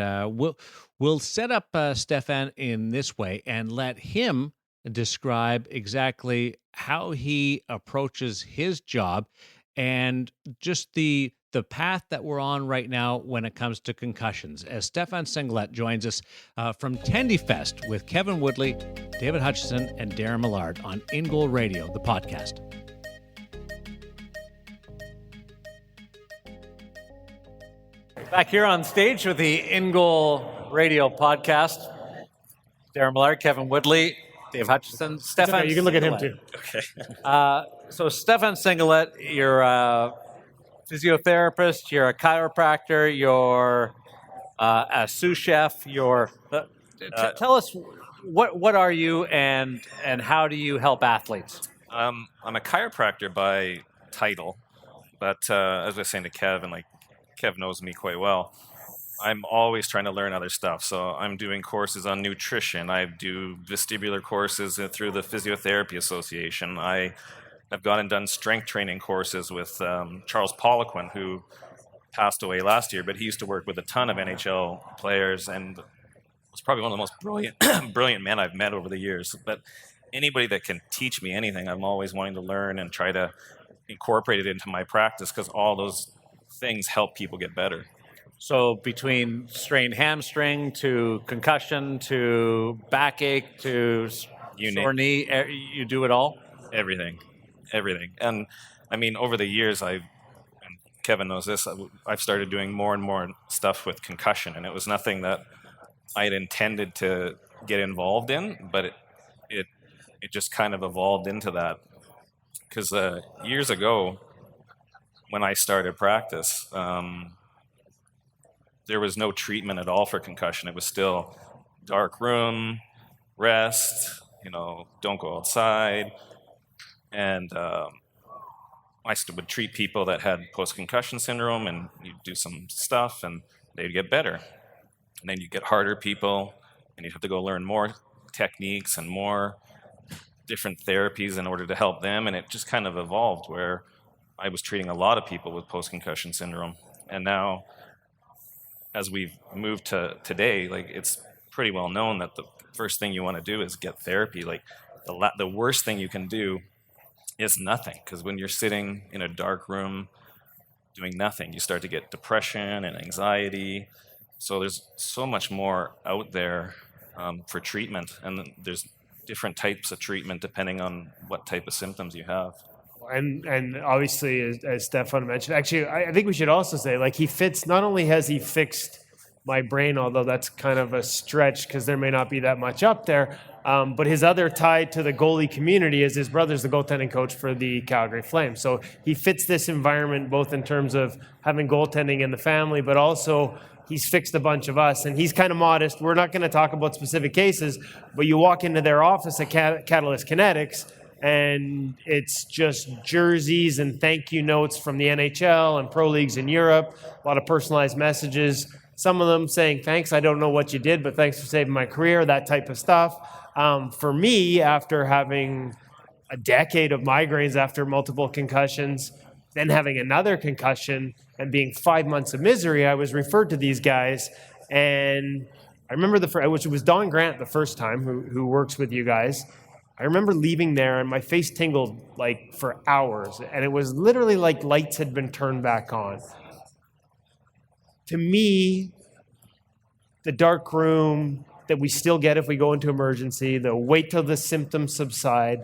[SPEAKER 1] we'll set up Stefan in this way and let him describe exactly how he approaches his job and just the path that we're on right now when it comes to concussions. As Stefan Sigalet joins us from Tendyfest with Kevin Woodley, David Hutchison, and Darren Millard on InGoal Radio, the podcast.
[SPEAKER 4] Back here on stage with the InGoal Radio podcast, Darren Millard, Kevin Woodley, Dave Hutchison, Stefan.
[SPEAKER 2] Okay, you can look at him
[SPEAKER 4] Sigalet.
[SPEAKER 2] too.
[SPEAKER 4] Okay. So Stefan Sigalet, you're a physiotherapist, you're a chiropractor, you're a sous chef. Tell us what are you and how do you help athletes?
[SPEAKER 8] I'm a chiropractor by title, but as I was saying to Kevin, like Kev knows me quite well. I'm always trying to learn other stuff. So I'm doing courses on nutrition. I do vestibular courses through the Physiotherapy Association. I have gone and done strength training courses with Charles Poliquin, who passed away last year, but he used to work with a ton of NHL players and was probably one of the most brilliant men I've met over the years. But anybody that can teach me anything, I'm always wanting to learn and try to incorporate it into my practice because all those things help people get better.
[SPEAKER 4] So between strained hamstring to concussion to backache to sore knee, you do it all?
[SPEAKER 8] Everything. And I mean, over the years, and Kevin knows this, I've started doing more and more stuff with concussion, and it was nothing that I had intended to get involved in, but it just kind of evolved into that. Because years ago, when I started practice, there was no treatment at all for concussion. It was still dark room, rest, don't go outside. And I would treat people that had post-concussion syndrome, and you'd do some stuff, and they'd get better. And then you get harder people, and you'd have to go learn more techniques and more different therapies in order to help them. And it just kind of evolved where I was treating a lot of people with post-concussion syndrome. And now, as we've moved to today, like it's pretty well known that the first thing you want to do is get therapy. Like the worst thing you can do is nothing, because when you're sitting in a dark room doing nothing, you start to get depression and anxiety. So there's so much more out there for treatment, and there's different types of treatment depending on what type of symptoms you have.
[SPEAKER 2] And obviously, as Stefan mentioned, actually, I think we should also say, like, he fits, not only has he fixed my brain, although that's kind of a stretch because there may not be that much up there. But his other tie to the goalie community is his brother's the goaltending coach for the Calgary Flames. So he fits this environment both in terms of having goaltending in the family, but also he's fixed a bunch of us. And he's kind of modest. We're not going to talk about specific cases, but you walk into their office at Catalyst Kinetics, and it's just jerseys and thank you notes from the NHL and pro leagues in Europe, a lot of personalized messages. Some of them saying, thanks, I don't know what you did, but thanks for saving my career, that type of stuff. For me, after having a decade of migraines after multiple concussions, then having another concussion and being 5 months of misery, I was referred to these guys. And I remember which was Don Grant the first time, who works with you guys. I remember leaving there and my face tingled like for hours. And it was literally like lights had been turned back on. To me, the dark room that we still get if we go into emergency, the wait till the symptoms subside,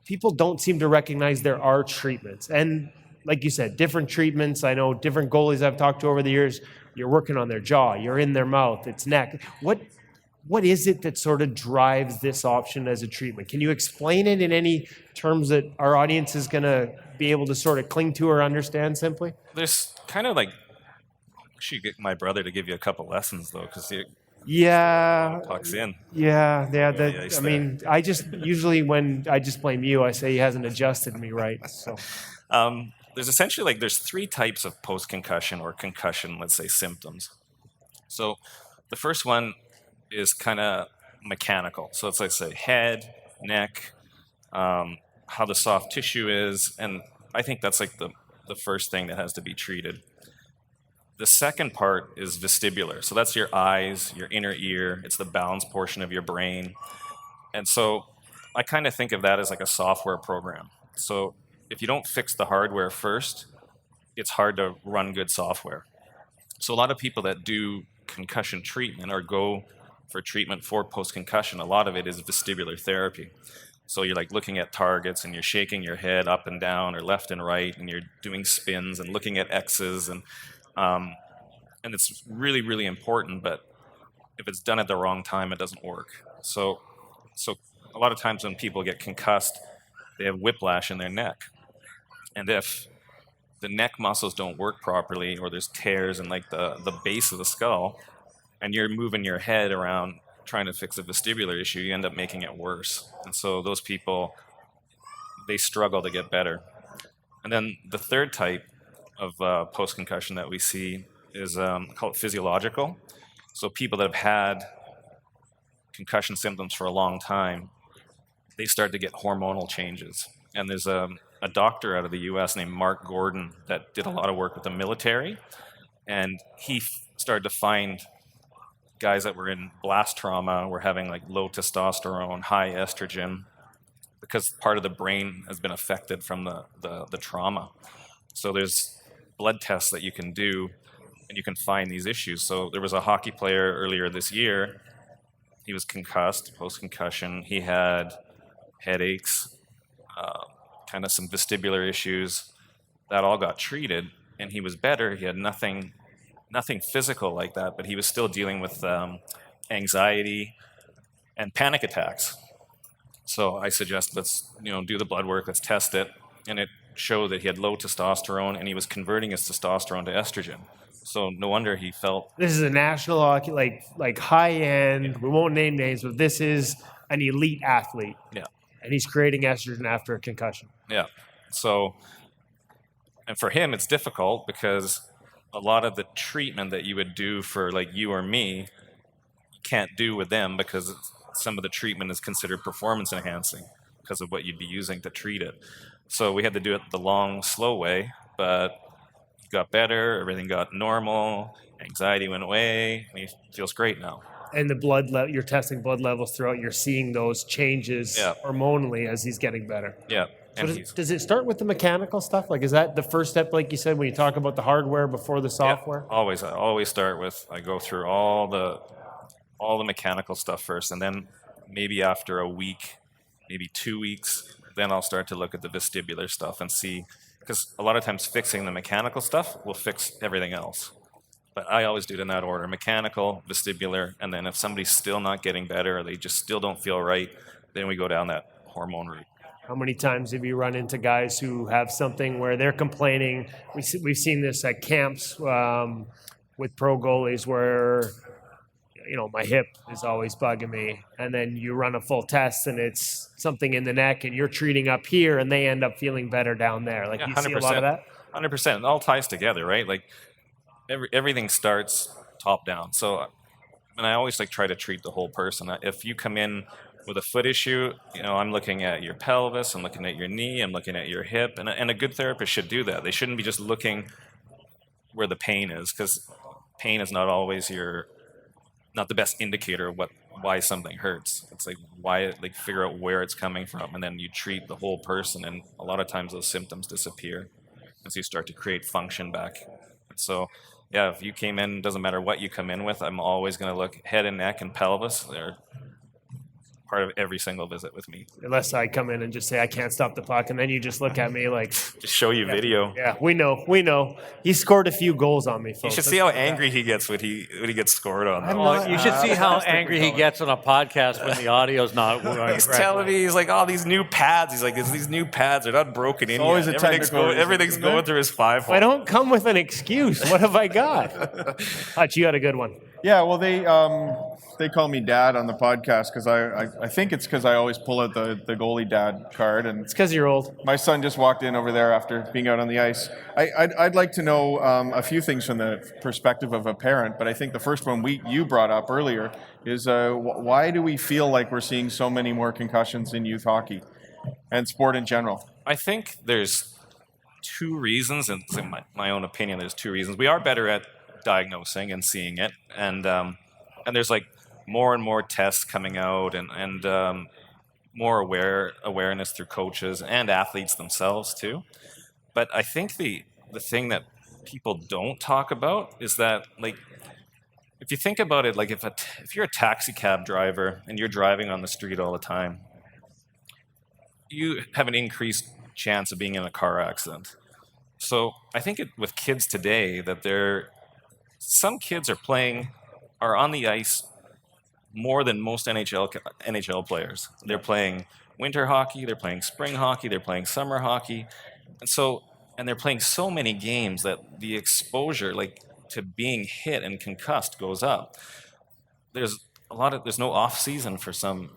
[SPEAKER 2] people don't seem to recognize there are treatments. And like you said, different treatments. I know different goalies I've talked to over the years, you're working on their jaw, you're in their mouth, it's neck. What is it that sort of drives this option as a treatment? Can you explain it in any terms that our audience is going to be able to sort of cling to or understand simply?
[SPEAKER 8] There's kind of like, I should get my brother to give you a couple lessons though, because he talks in.
[SPEAKER 2] I mean, I just usually when I just blame you, I say he hasn't adjusted me right. So
[SPEAKER 8] there's essentially there's three types of post-concussion or concussion, let's say, symptoms. So the first one is kind of mechanical. So it's like, say, head, neck, how the soft tissue is, and I think that's like the first thing that has to be treated. The second part is vestibular. So that's your eyes, your inner ear. It's the balance portion of your brain. And so I kind of think of that as like a software program. So if you don't fix the hardware first, it's hard to run good software. So a lot of people that do concussion treatment or go for treatment for post-concussion, a lot of it is vestibular therapy. So you're like looking at targets and you're shaking your head up and down or left and right, and you're doing spins and looking at X's, and it's really, really important, but if it's done at the wrong time, it doesn't work. So a lot of times when people get concussed, they have whiplash in their neck. And if the neck muscles don't work properly, or there's tears in like the base of the skull, and you're moving your head around trying to fix a vestibular issue, you end up making it worse. And so those people, they struggle to get better. And then the third type of post-concussion that we see is called physiological. So people that have had concussion symptoms for a long time, they start to get hormonal changes. And there's a doctor out of the US named Mark Gordon that did a lot of work with the military, and he started to find guys that were in blast trauma were having like low testosterone, high estrogen, because part of the brain has been affected from the trauma. So there's blood tests that you can do, and you can find these issues. So there was a hockey player earlier this year. He was concussed, post-concussion. He had headaches, kind of some vestibular issues. That all got treated, and he was better. He had nothing physical like that, but he was still dealing with anxiety and panic attacks. So I suggest let's do the blood work, let's test it, and it showed that he had low testosterone, and he was converting his testosterone to estrogen. So no wonder he felt.
[SPEAKER 2] This is a national hockey, like high end. Yeah. We won't name names, but this is an elite athlete.
[SPEAKER 8] Yeah,
[SPEAKER 2] and he's creating estrogen after a concussion.
[SPEAKER 8] Yeah. So, and for him, it's difficult because a lot of the treatment that you would do for like you or me, you can't do with them because some of the treatment is considered performance enhancing because of what you'd be using to treat it. So we had to do it the long, slow way, but he got better, everything got normal, anxiety went away, and he feels great now.
[SPEAKER 2] And the you're testing blood levels throughout, you're seeing those changes hormonally as he's getting better.
[SPEAKER 8] Yeah.
[SPEAKER 2] So does it start with the mechanical stuff? Like, is that the first step, like you said, when you talk about the hardware before the software?
[SPEAKER 8] Yeah, always. I always start with, I go through all the mechanical stuff first, and then maybe after a week, maybe 2 weeks, then I'll start to look at the vestibular stuff and see, because a lot of times fixing the mechanical stuff will fix everything else. But I always do it in that order: mechanical, vestibular, and then if somebody's still not getting better or they just still don't feel right, then we go down that hormone route.
[SPEAKER 2] How many times have you run into guys who have something where they're complaining? We've seen this at camps with pro goalies where, my hip is always bugging me. And then you run a full test and it's something in the neck and you're treating up here and they end up feeling better down there. Like,
[SPEAKER 8] Yeah,
[SPEAKER 2] you see a lot of that?
[SPEAKER 8] 100%. It all ties together, right? Like everything starts top down. So, and I always try to treat the whole person. If you come in with a foot issue, I'm looking at your pelvis, I'm looking at your knee, I'm looking at your hip, and a good therapist should do that. They shouldn't be just looking where the pain is, because pain is not always not the best indicator of why something hurts. It's figure out where it's coming from, and then you treat the whole person, and a lot of times those symptoms disappear as you start to create function back. So, yeah, if you came in, doesn't matter what you come in with, I'm always going to look head and neck and pelvis. They're part of every single visit with me.
[SPEAKER 2] Unless I come in and just say, I can't stop the puck, and then you just look at me like...
[SPEAKER 8] Just show you video.
[SPEAKER 2] Yeah, we know. He scored a few goals on me, folks.
[SPEAKER 8] You should see how angry he gets when he gets scored on.
[SPEAKER 4] Well, you should see how angry he gets on a podcast when the audio's not working.
[SPEAKER 8] He's telling me, he's like, these new pads. He's like, these new pads are not broken in
[SPEAKER 6] always
[SPEAKER 8] yet.
[SPEAKER 6] a technical
[SPEAKER 8] Everything's going through his 5-hole.
[SPEAKER 2] I don't come with an excuse. What have I got? Hutch, you had a good one.
[SPEAKER 6] Yeah, well, they call me Dad on the podcast because I think it's because I always pull out the goalie dad card, and
[SPEAKER 2] It's because you're old.
[SPEAKER 6] my son just walked in over there after being out on the ice. I'd like to know a few things from the perspective of a parent, but I think the first one you brought up earlier is why do we feel like we're seeing so many more concussions in youth hockey and sport in general?
[SPEAKER 8] I think there's two reasons, and in my own opinion, there's two reasons. We are better at diagnosing and seeing it, and there's more and more tests coming out, and more awareness through coaches and athletes themselves too. But I think the thing that people don't talk about is that, if you think about it, if you're a taxi cab driver and you're driving on the street all the time, you have an increased chance of being in a car accident. So I think with kids today that some kids are on the ice more than most NHL players. They're playing winter hockey, they're playing spring hockey, they're playing summer hockey, and they're playing so many games that the exposure to being hit and concussed goes up. There's no off season for some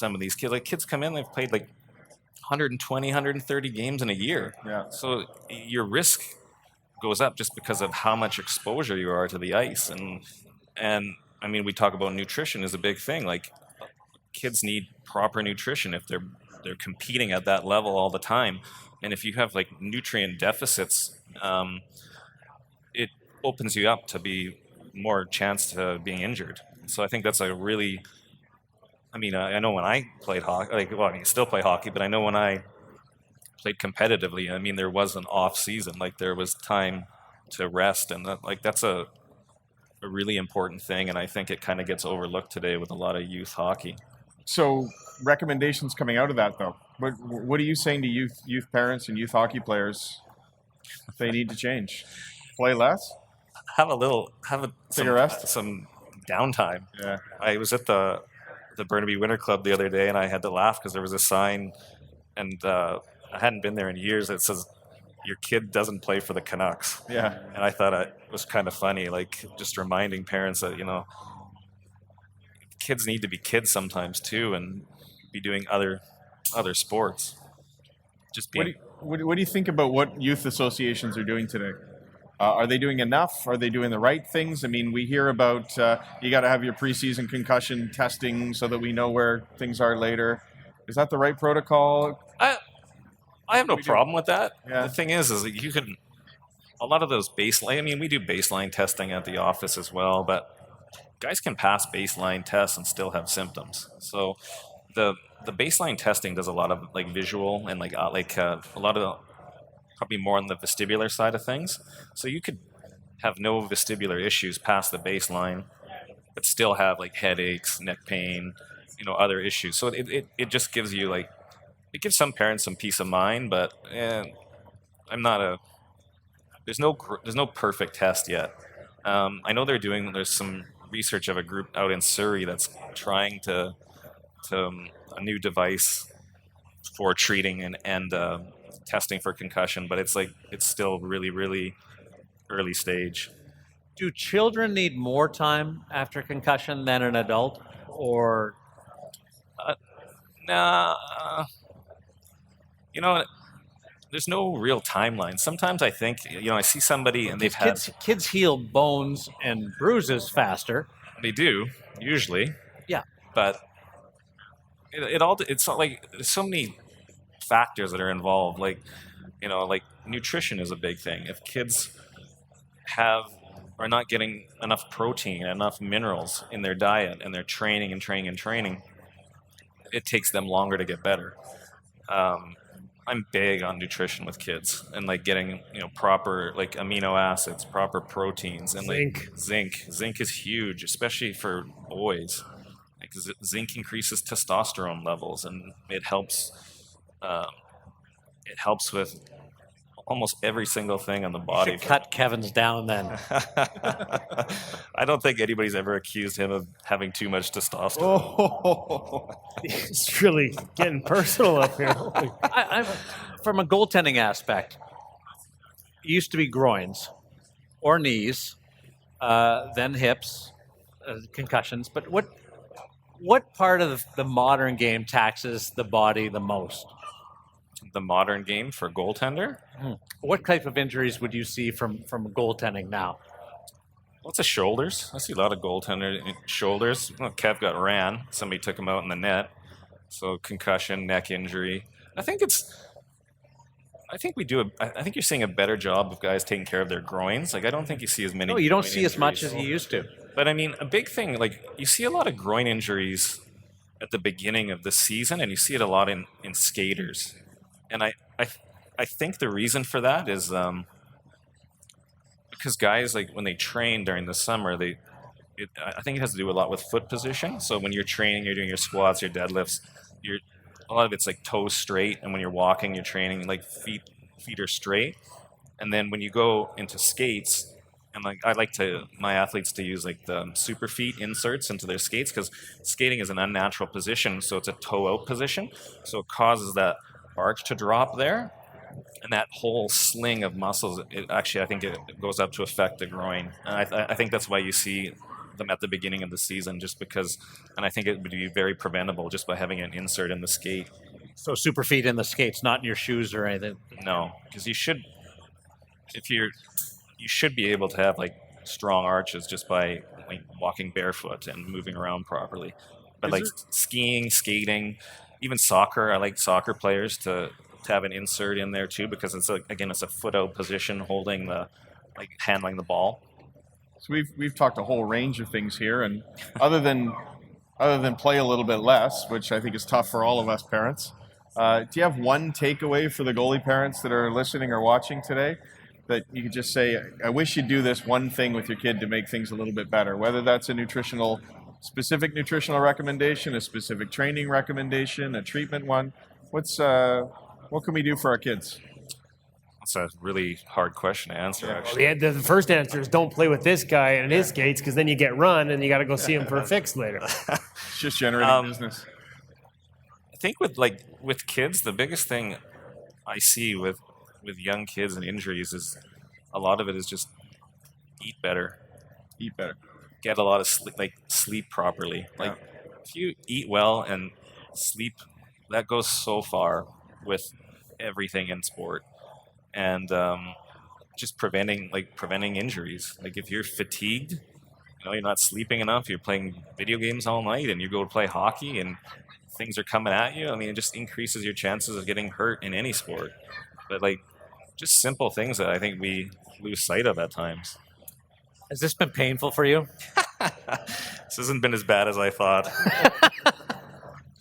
[SPEAKER 8] of these kids. Kids come in, they've played 120, 130 games in a year.
[SPEAKER 6] Yeah.
[SPEAKER 8] So your risk goes up just because of how much exposure you are to the ice. And I mean, we talk about nutrition is a big thing. Kids need proper nutrition if they're competing at that level all the time. And if you have nutrient deficits, it opens you up to be more chance to being injured. So I think that's I know when I played hockey, I still play hockey, but I know when I played competitively, there was an off season, there was time to rest, and that's a really important thing, and I think it kind of gets overlooked today with a lot of youth hockey.
[SPEAKER 6] So recommendations coming out of that, though. What are you saying to youth parents and youth hockey players if they need to change? Play less?
[SPEAKER 8] Have
[SPEAKER 6] Take a rest?
[SPEAKER 8] some downtime.
[SPEAKER 6] Yeah.
[SPEAKER 8] I was at the Burnaby Winter Club the other day, and I had to laugh because there was a sign, and I hadn't been there in years. It says, "Your kid doesn't play for the Canucks."
[SPEAKER 6] Yeah.
[SPEAKER 8] And I thought it was kind of funny, just reminding parents that kids need to be kids sometimes too, and be doing other sports. Just being.
[SPEAKER 6] What do you think about what youth associations are doing today? Are they doing enough? Are they doing the right things? We hear about you got to have your preseason concussion testing so that we know where things are later. Is that the right protocol?
[SPEAKER 8] I have no problem with that.
[SPEAKER 6] Yeah.
[SPEAKER 8] The thing is that you can, a lot of those baseline, we do baseline testing at the office as well, but guys can pass baseline tests and still have symptoms. So the baseline testing does a lot of visual and a lot of probably more on the vestibular side of things. So you could have no vestibular issues past the baseline, but still have headaches, neck pain, other issues. So it just gives you it gives some parents some peace of mind, but there's no perfect test yet. I know there's some research of a group out in Surrey that's trying to a new device for treating and testing for concussion, but it's still really, really early stage.
[SPEAKER 4] Do children need more time after concussion than an adult, or
[SPEAKER 8] Nah, there's no real timeline. Sometimes I think, I see somebody and they've had...
[SPEAKER 4] Kids heal bones and bruises faster.
[SPEAKER 8] They do, usually.
[SPEAKER 4] Yeah.
[SPEAKER 8] But it's not like there's so many factors that are involved. Like nutrition is a big thing. If kids are not getting enough protein, enough minerals in their diet, and they're training, it takes them longer to get better. I'm big on nutrition with kids and getting proper amino acids, proper proteins, and zinc. Zinc is huge, especially for boys. Zinc increases testosterone levels, and it helps with almost every single thing on the body.
[SPEAKER 4] You should cut Kevin's down then.
[SPEAKER 8] I don't think anybody's ever accused him of having too much testosterone.
[SPEAKER 2] It's really getting personal up here.
[SPEAKER 4] I'm from a goaltending aspect. It used to be groins or knees, then hips, concussions. But what part of the modern game taxes the body the most?
[SPEAKER 8] The modern game for goaltender?
[SPEAKER 4] What type of injuries would you see from goaltending now?
[SPEAKER 8] Lots of shoulders. I see a lot of goaltender shoulders. Well, Kev got ran. Somebody took him out in the net. So concussion, neck injury. I think you're seeing a better job of guys taking care of their groins. I don't think you see as many.
[SPEAKER 4] No, you don't see as much as you used to.
[SPEAKER 8] But I mean, a big thing, you see a lot of groin injuries at the beginning of the season, and you see it a lot in skaters. And I think the reason for that is because guys, when they train during the summer, I think it has to do a lot with foot position. So when you're training, you're doing your squats, your deadlifts, a lot of it's toes straight, and when you're walking, you're training feet are straight. And then when you go into skates, and my athletes to use the super feet inserts into their skates, because skating is an unnatural position, so it's a toe out position, so it causes that arch to drop there, and that whole sling of muscles, I think it goes up to affect the groin. And I think that's why you see them at the beginning of the season, just because, and I think it would be very preventable just by having an insert in the skate.
[SPEAKER 4] So super feet in the skates, not in your shoes or anything?
[SPEAKER 8] No, because you should be able to have strong arches just by walking barefoot and moving around properly. But skiing, skating, even soccer, I like soccer players to have an insert in there too, because it's it's a foot out position, holding handling the ball.
[SPEAKER 6] So we've talked a whole range of things here, and other than play a little bit less, which I think is tough for all of us parents, do you have one takeaway for the goalie parents that are listening or watching today that you could just say, I wish you'd do this one thing with your kid to make things a little bit better, whether that's a specific nutritional recommendation, a specific training recommendation, a treatment one? What can we do for our kids?
[SPEAKER 8] That's a really hard question to answer, actually.
[SPEAKER 2] The first answer is don't play with this guy and his skates, because then you get run and you got to go see him for a fix later.
[SPEAKER 6] It's just generating business.
[SPEAKER 8] I think with kids, the biggest thing I see with young kids and injuries is a lot of it is just eat better.
[SPEAKER 6] Eat better.
[SPEAKER 8] Get a lot of sleep properly. If you eat well and sleep, that goes so far with everything in sport. And just preventing injuries. If you're fatigued, you're not sleeping enough, you're playing video games all night, and you go to play hockey and things are coming at you, it just increases your chances of getting hurt in any sport. But just simple things that I think we lose sight of at times.
[SPEAKER 4] Has this been painful for you?
[SPEAKER 8] This hasn't been as bad as I thought.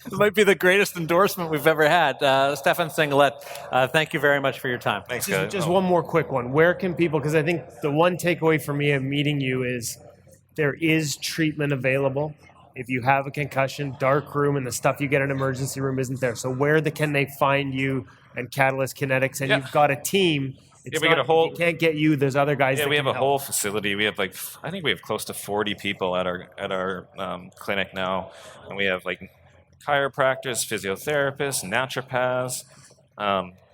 [SPEAKER 4] This might be the greatest endorsement we've ever had. Stefan Sigalet, thank you very much for your time.
[SPEAKER 8] Thanks, guys.
[SPEAKER 2] Just one more quick one. Where can people, because I think the one takeaway for me of meeting you is there is treatment available. If you have a concussion, dark room, and the stuff you get in an emergency room isn't there. So can they find you and Catalyst Kinetics? And you've got a team It's
[SPEAKER 8] we got a whole.
[SPEAKER 2] If he can't get you, there's other guys.
[SPEAKER 8] Yeah,
[SPEAKER 2] that
[SPEAKER 8] we have
[SPEAKER 2] can
[SPEAKER 8] a
[SPEAKER 2] help.
[SPEAKER 8] whole facility. We have I think we have close to 40 people at our clinic now, and we have like chiropractors, physiotherapists, naturopaths,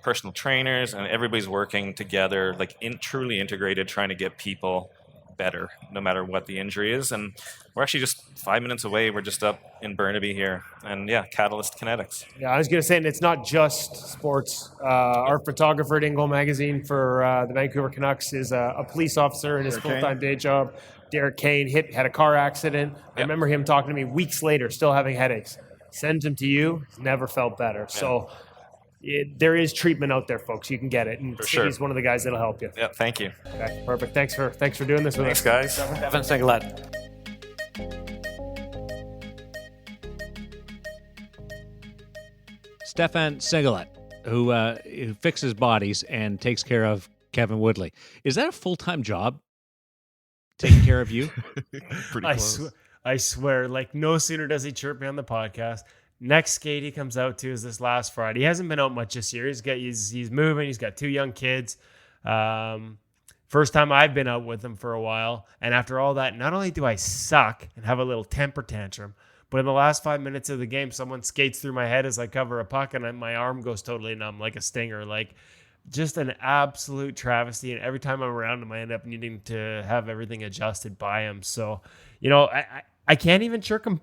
[SPEAKER 8] personal trainers, and everybody's working together, like truly integrated, trying to get people better, no matter what the injury is. And we're actually just 5 minutes away. We're just up in Burnaby here, and yeah, Catalyst Kinetics.
[SPEAKER 2] Yeah, I was going to say, and it's not just sports. Our photographer at InGoal magazine for the Vancouver Canucks is a police officer in his full-time day job. Derek Kane had a car accident. I remember him talking to me weeks later, still having headaches. Send him to you. Never felt better. So there is treatment out there, folks. You can get it, and Siggy's one of the guys that'll help you.
[SPEAKER 8] Yeah, thank you.
[SPEAKER 2] Okay, perfect. Thanks for doing this with us,
[SPEAKER 8] guys.
[SPEAKER 4] Stefan Sigalet.
[SPEAKER 1] Stefan Sigalet, who fixes bodies and takes care of Kevin Woodley. Is that a full-time job? Taking care of you?
[SPEAKER 3] Pretty close.
[SPEAKER 2] I swear, like no sooner does he chirp me on the podcast, next skate he comes out to is this last Friday. He hasn't been out much this year. He's moving. He's got 2 young kids. First time I've been out with him for a while. And after all that, not only do I suck and have a little temper tantrum, but in the last 5 minutes of the game, someone skates through my head as I cover a puck, and my arm goes totally numb like a stinger. Like, just an absolute travesty. And every time I'm around him, I end up needing to have everything adjusted by him. So, I can't even chirp him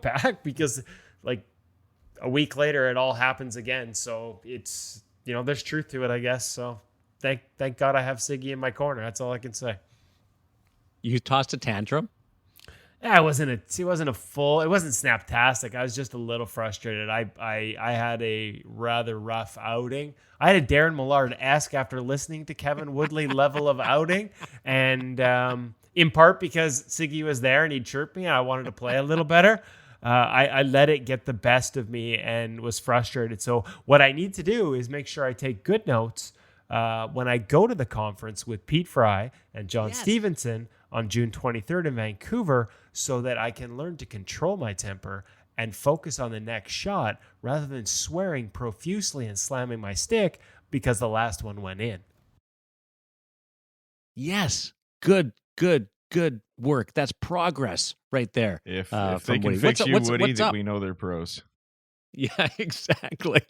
[SPEAKER 2] back because, like, a week later, it all happens again. So it's, there's truth to it, I guess. So thank God I have Siggy in my corner. That's all I can say.
[SPEAKER 1] You tossed a tantrum?
[SPEAKER 2] Yeah, it wasn't snaptastic. I was just a little frustrated. I had a rather rough outing. I had a Darren Millard-esque after listening to Kevin Woodley level of outing. And in part because Siggy was there and he chirped me and I wanted to play a little better. I let it get the best of me and was frustrated. So what I need to do is make sure I take good notes when I go to the conference with Pete Fry and John Stevenson on June 23rd in Vancouver so that I can learn to control my temper and focus on the next shot rather than swearing profusely and slamming my stick because the last one went in.
[SPEAKER 1] Yes. Good work. That's progress right there.
[SPEAKER 3] If
[SPEAKER 1] from
[SPEAKER 3] they can
[SPEAKER 1] Woody.
[SPEAKER 3] fix you, Woody,
[SPEAKER 1] what's up?
[SPEAKER 3] we know they're pros.
[SPEAKER 1] Yeah, exactly.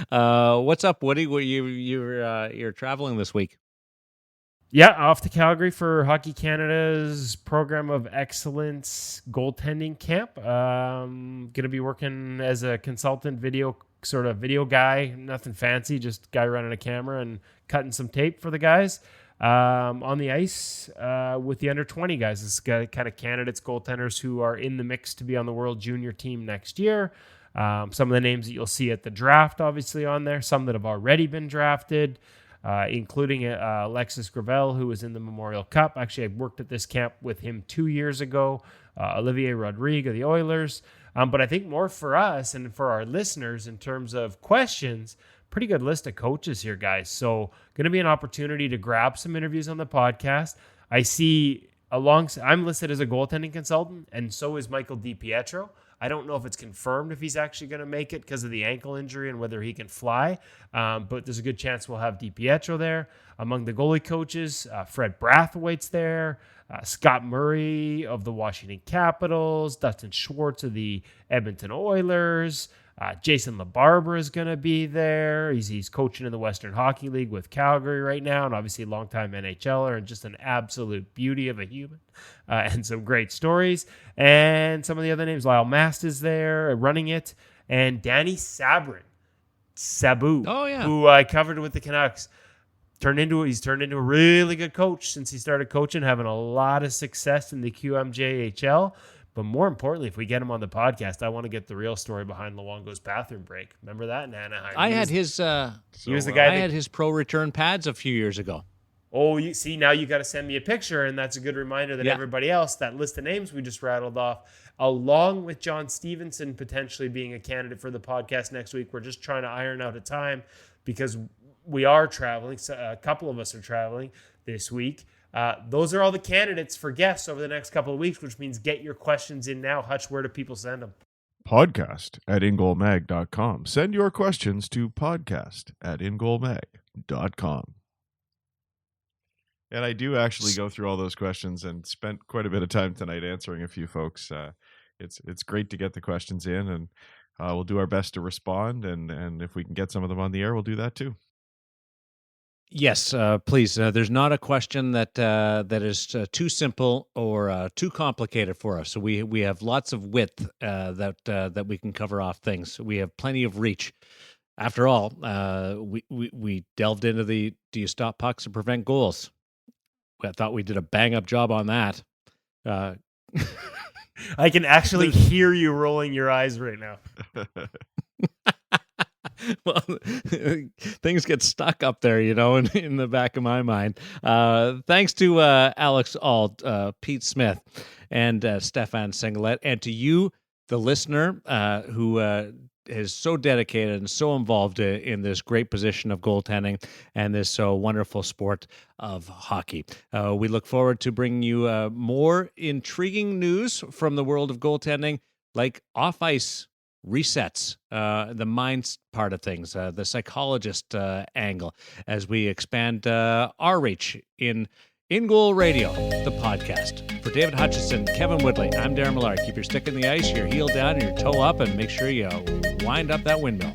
[SPEAKER 1] What's up, Woody? You're traveling this week.
[SPEAKER 2] Yeah, off to Calgary for Hockey Canada's Program of Excellence goaltending camp. Going to be working as a consultant video guy, nothing fancy, just guy running a camera and cutting some tape for the guys on the ice with the under 20 guys. This guy kind of candidates, goaltenders who are in the mix to be on the World Junior team next year. Some of the names that you'll see at the draft, obviously on there, some that have already been drafted. Including Alexis Gravel, who was in the Memorial Cup. Actually, I worked at this camp with him 2 years ago. Olivier Rodrigue of the Oilers. But I think more for us and for our listeners in terms of questions, pretty good list of coaches here, guys. So going to be an opportunity to grab some interviews on the podcast. I see I'm listed as a goaltending consultant, and so is Michael DiPietro. I don't know if it's confirmed if he's actually going to make it because of the ankle injury and whether he can fly. But there's a good chance we'll have DiPietro there. Among the goalie coaches, Fred Brathwaite's there. Scott Murray of the Washington Capitals. Dustin Schwartz of the Edmonton Oilers. Jason LaBarbera is going to be there. He's coaching in the Western Hockey League with Calgary right now, and obviously a longtime NHLer and just an absolute beauty of a human and some great stories. And some of the other names, Lyle Mast is there running it, and Danny Sabu, who I covered with the Canucks. He's turned into a really good coach since he started coaching, having a lot of success in the QMJHL. But more importantly, if we get him on the podcast, I want to get the real story behind Luongo's bathroom break. Remember that in Anaheim?
[SPEAKER 1] I had his pro return pads a few years ago.
[SPEAKER 2] Oh, you see, now you got to send me a picture, and that's a good reminder that everybody else, that list of names we just rattled off, along with John Stevenson potentially being a candidate for the podcast next week. We're just trying to iron out a time because we are traveling. So a couple of us are traveling this week. Those are all the candidates for guests over the next couple of weeks, which means get your questions in now. Hutch, where do people send them?
[SPEAKER 3] Podcast at ingoalmag.com. Send your questions to podcast at ingoalmag.com. And I do actually go through all those questions and spent quite a bit of time tonight answering a few folks. It's great to get the questions in, and we'll do our best to respond. And if we can get some of them on the air, we'll do that too.
[SPEAKER 1] Yes, please. There's not a question that that is too simple or too complicated for us. So we have lots of width that we can cover off things. We have plenty of reach. After all, we delved into the do you stop pucks or prevent goals? I thought we did a bang up job on that.
[SPEAKER 2] I can actually hear you rolling your eyes right now.
[SPEAKER 1] Well, things get stuck up there, in the back of my mind. Thanks to Alex Auld, Pete Smith, and Stefan Sigalet, and to you, the listener, who is so dedicated and so involved in this great position of goaltending and this so wonderful sport of hockey. We look forward to bringing you more intriguing news from the world of goaltending, like off-ice resets, the mind part of things, the psychologist angle, as we expand our reach in InGoal Radio, the podcast. For David Hutchison, Kevin Woodley, I'm Darren Millard. Keep your stick in the ice, your heel down, and your toe up, and make sure you wind up that windmill.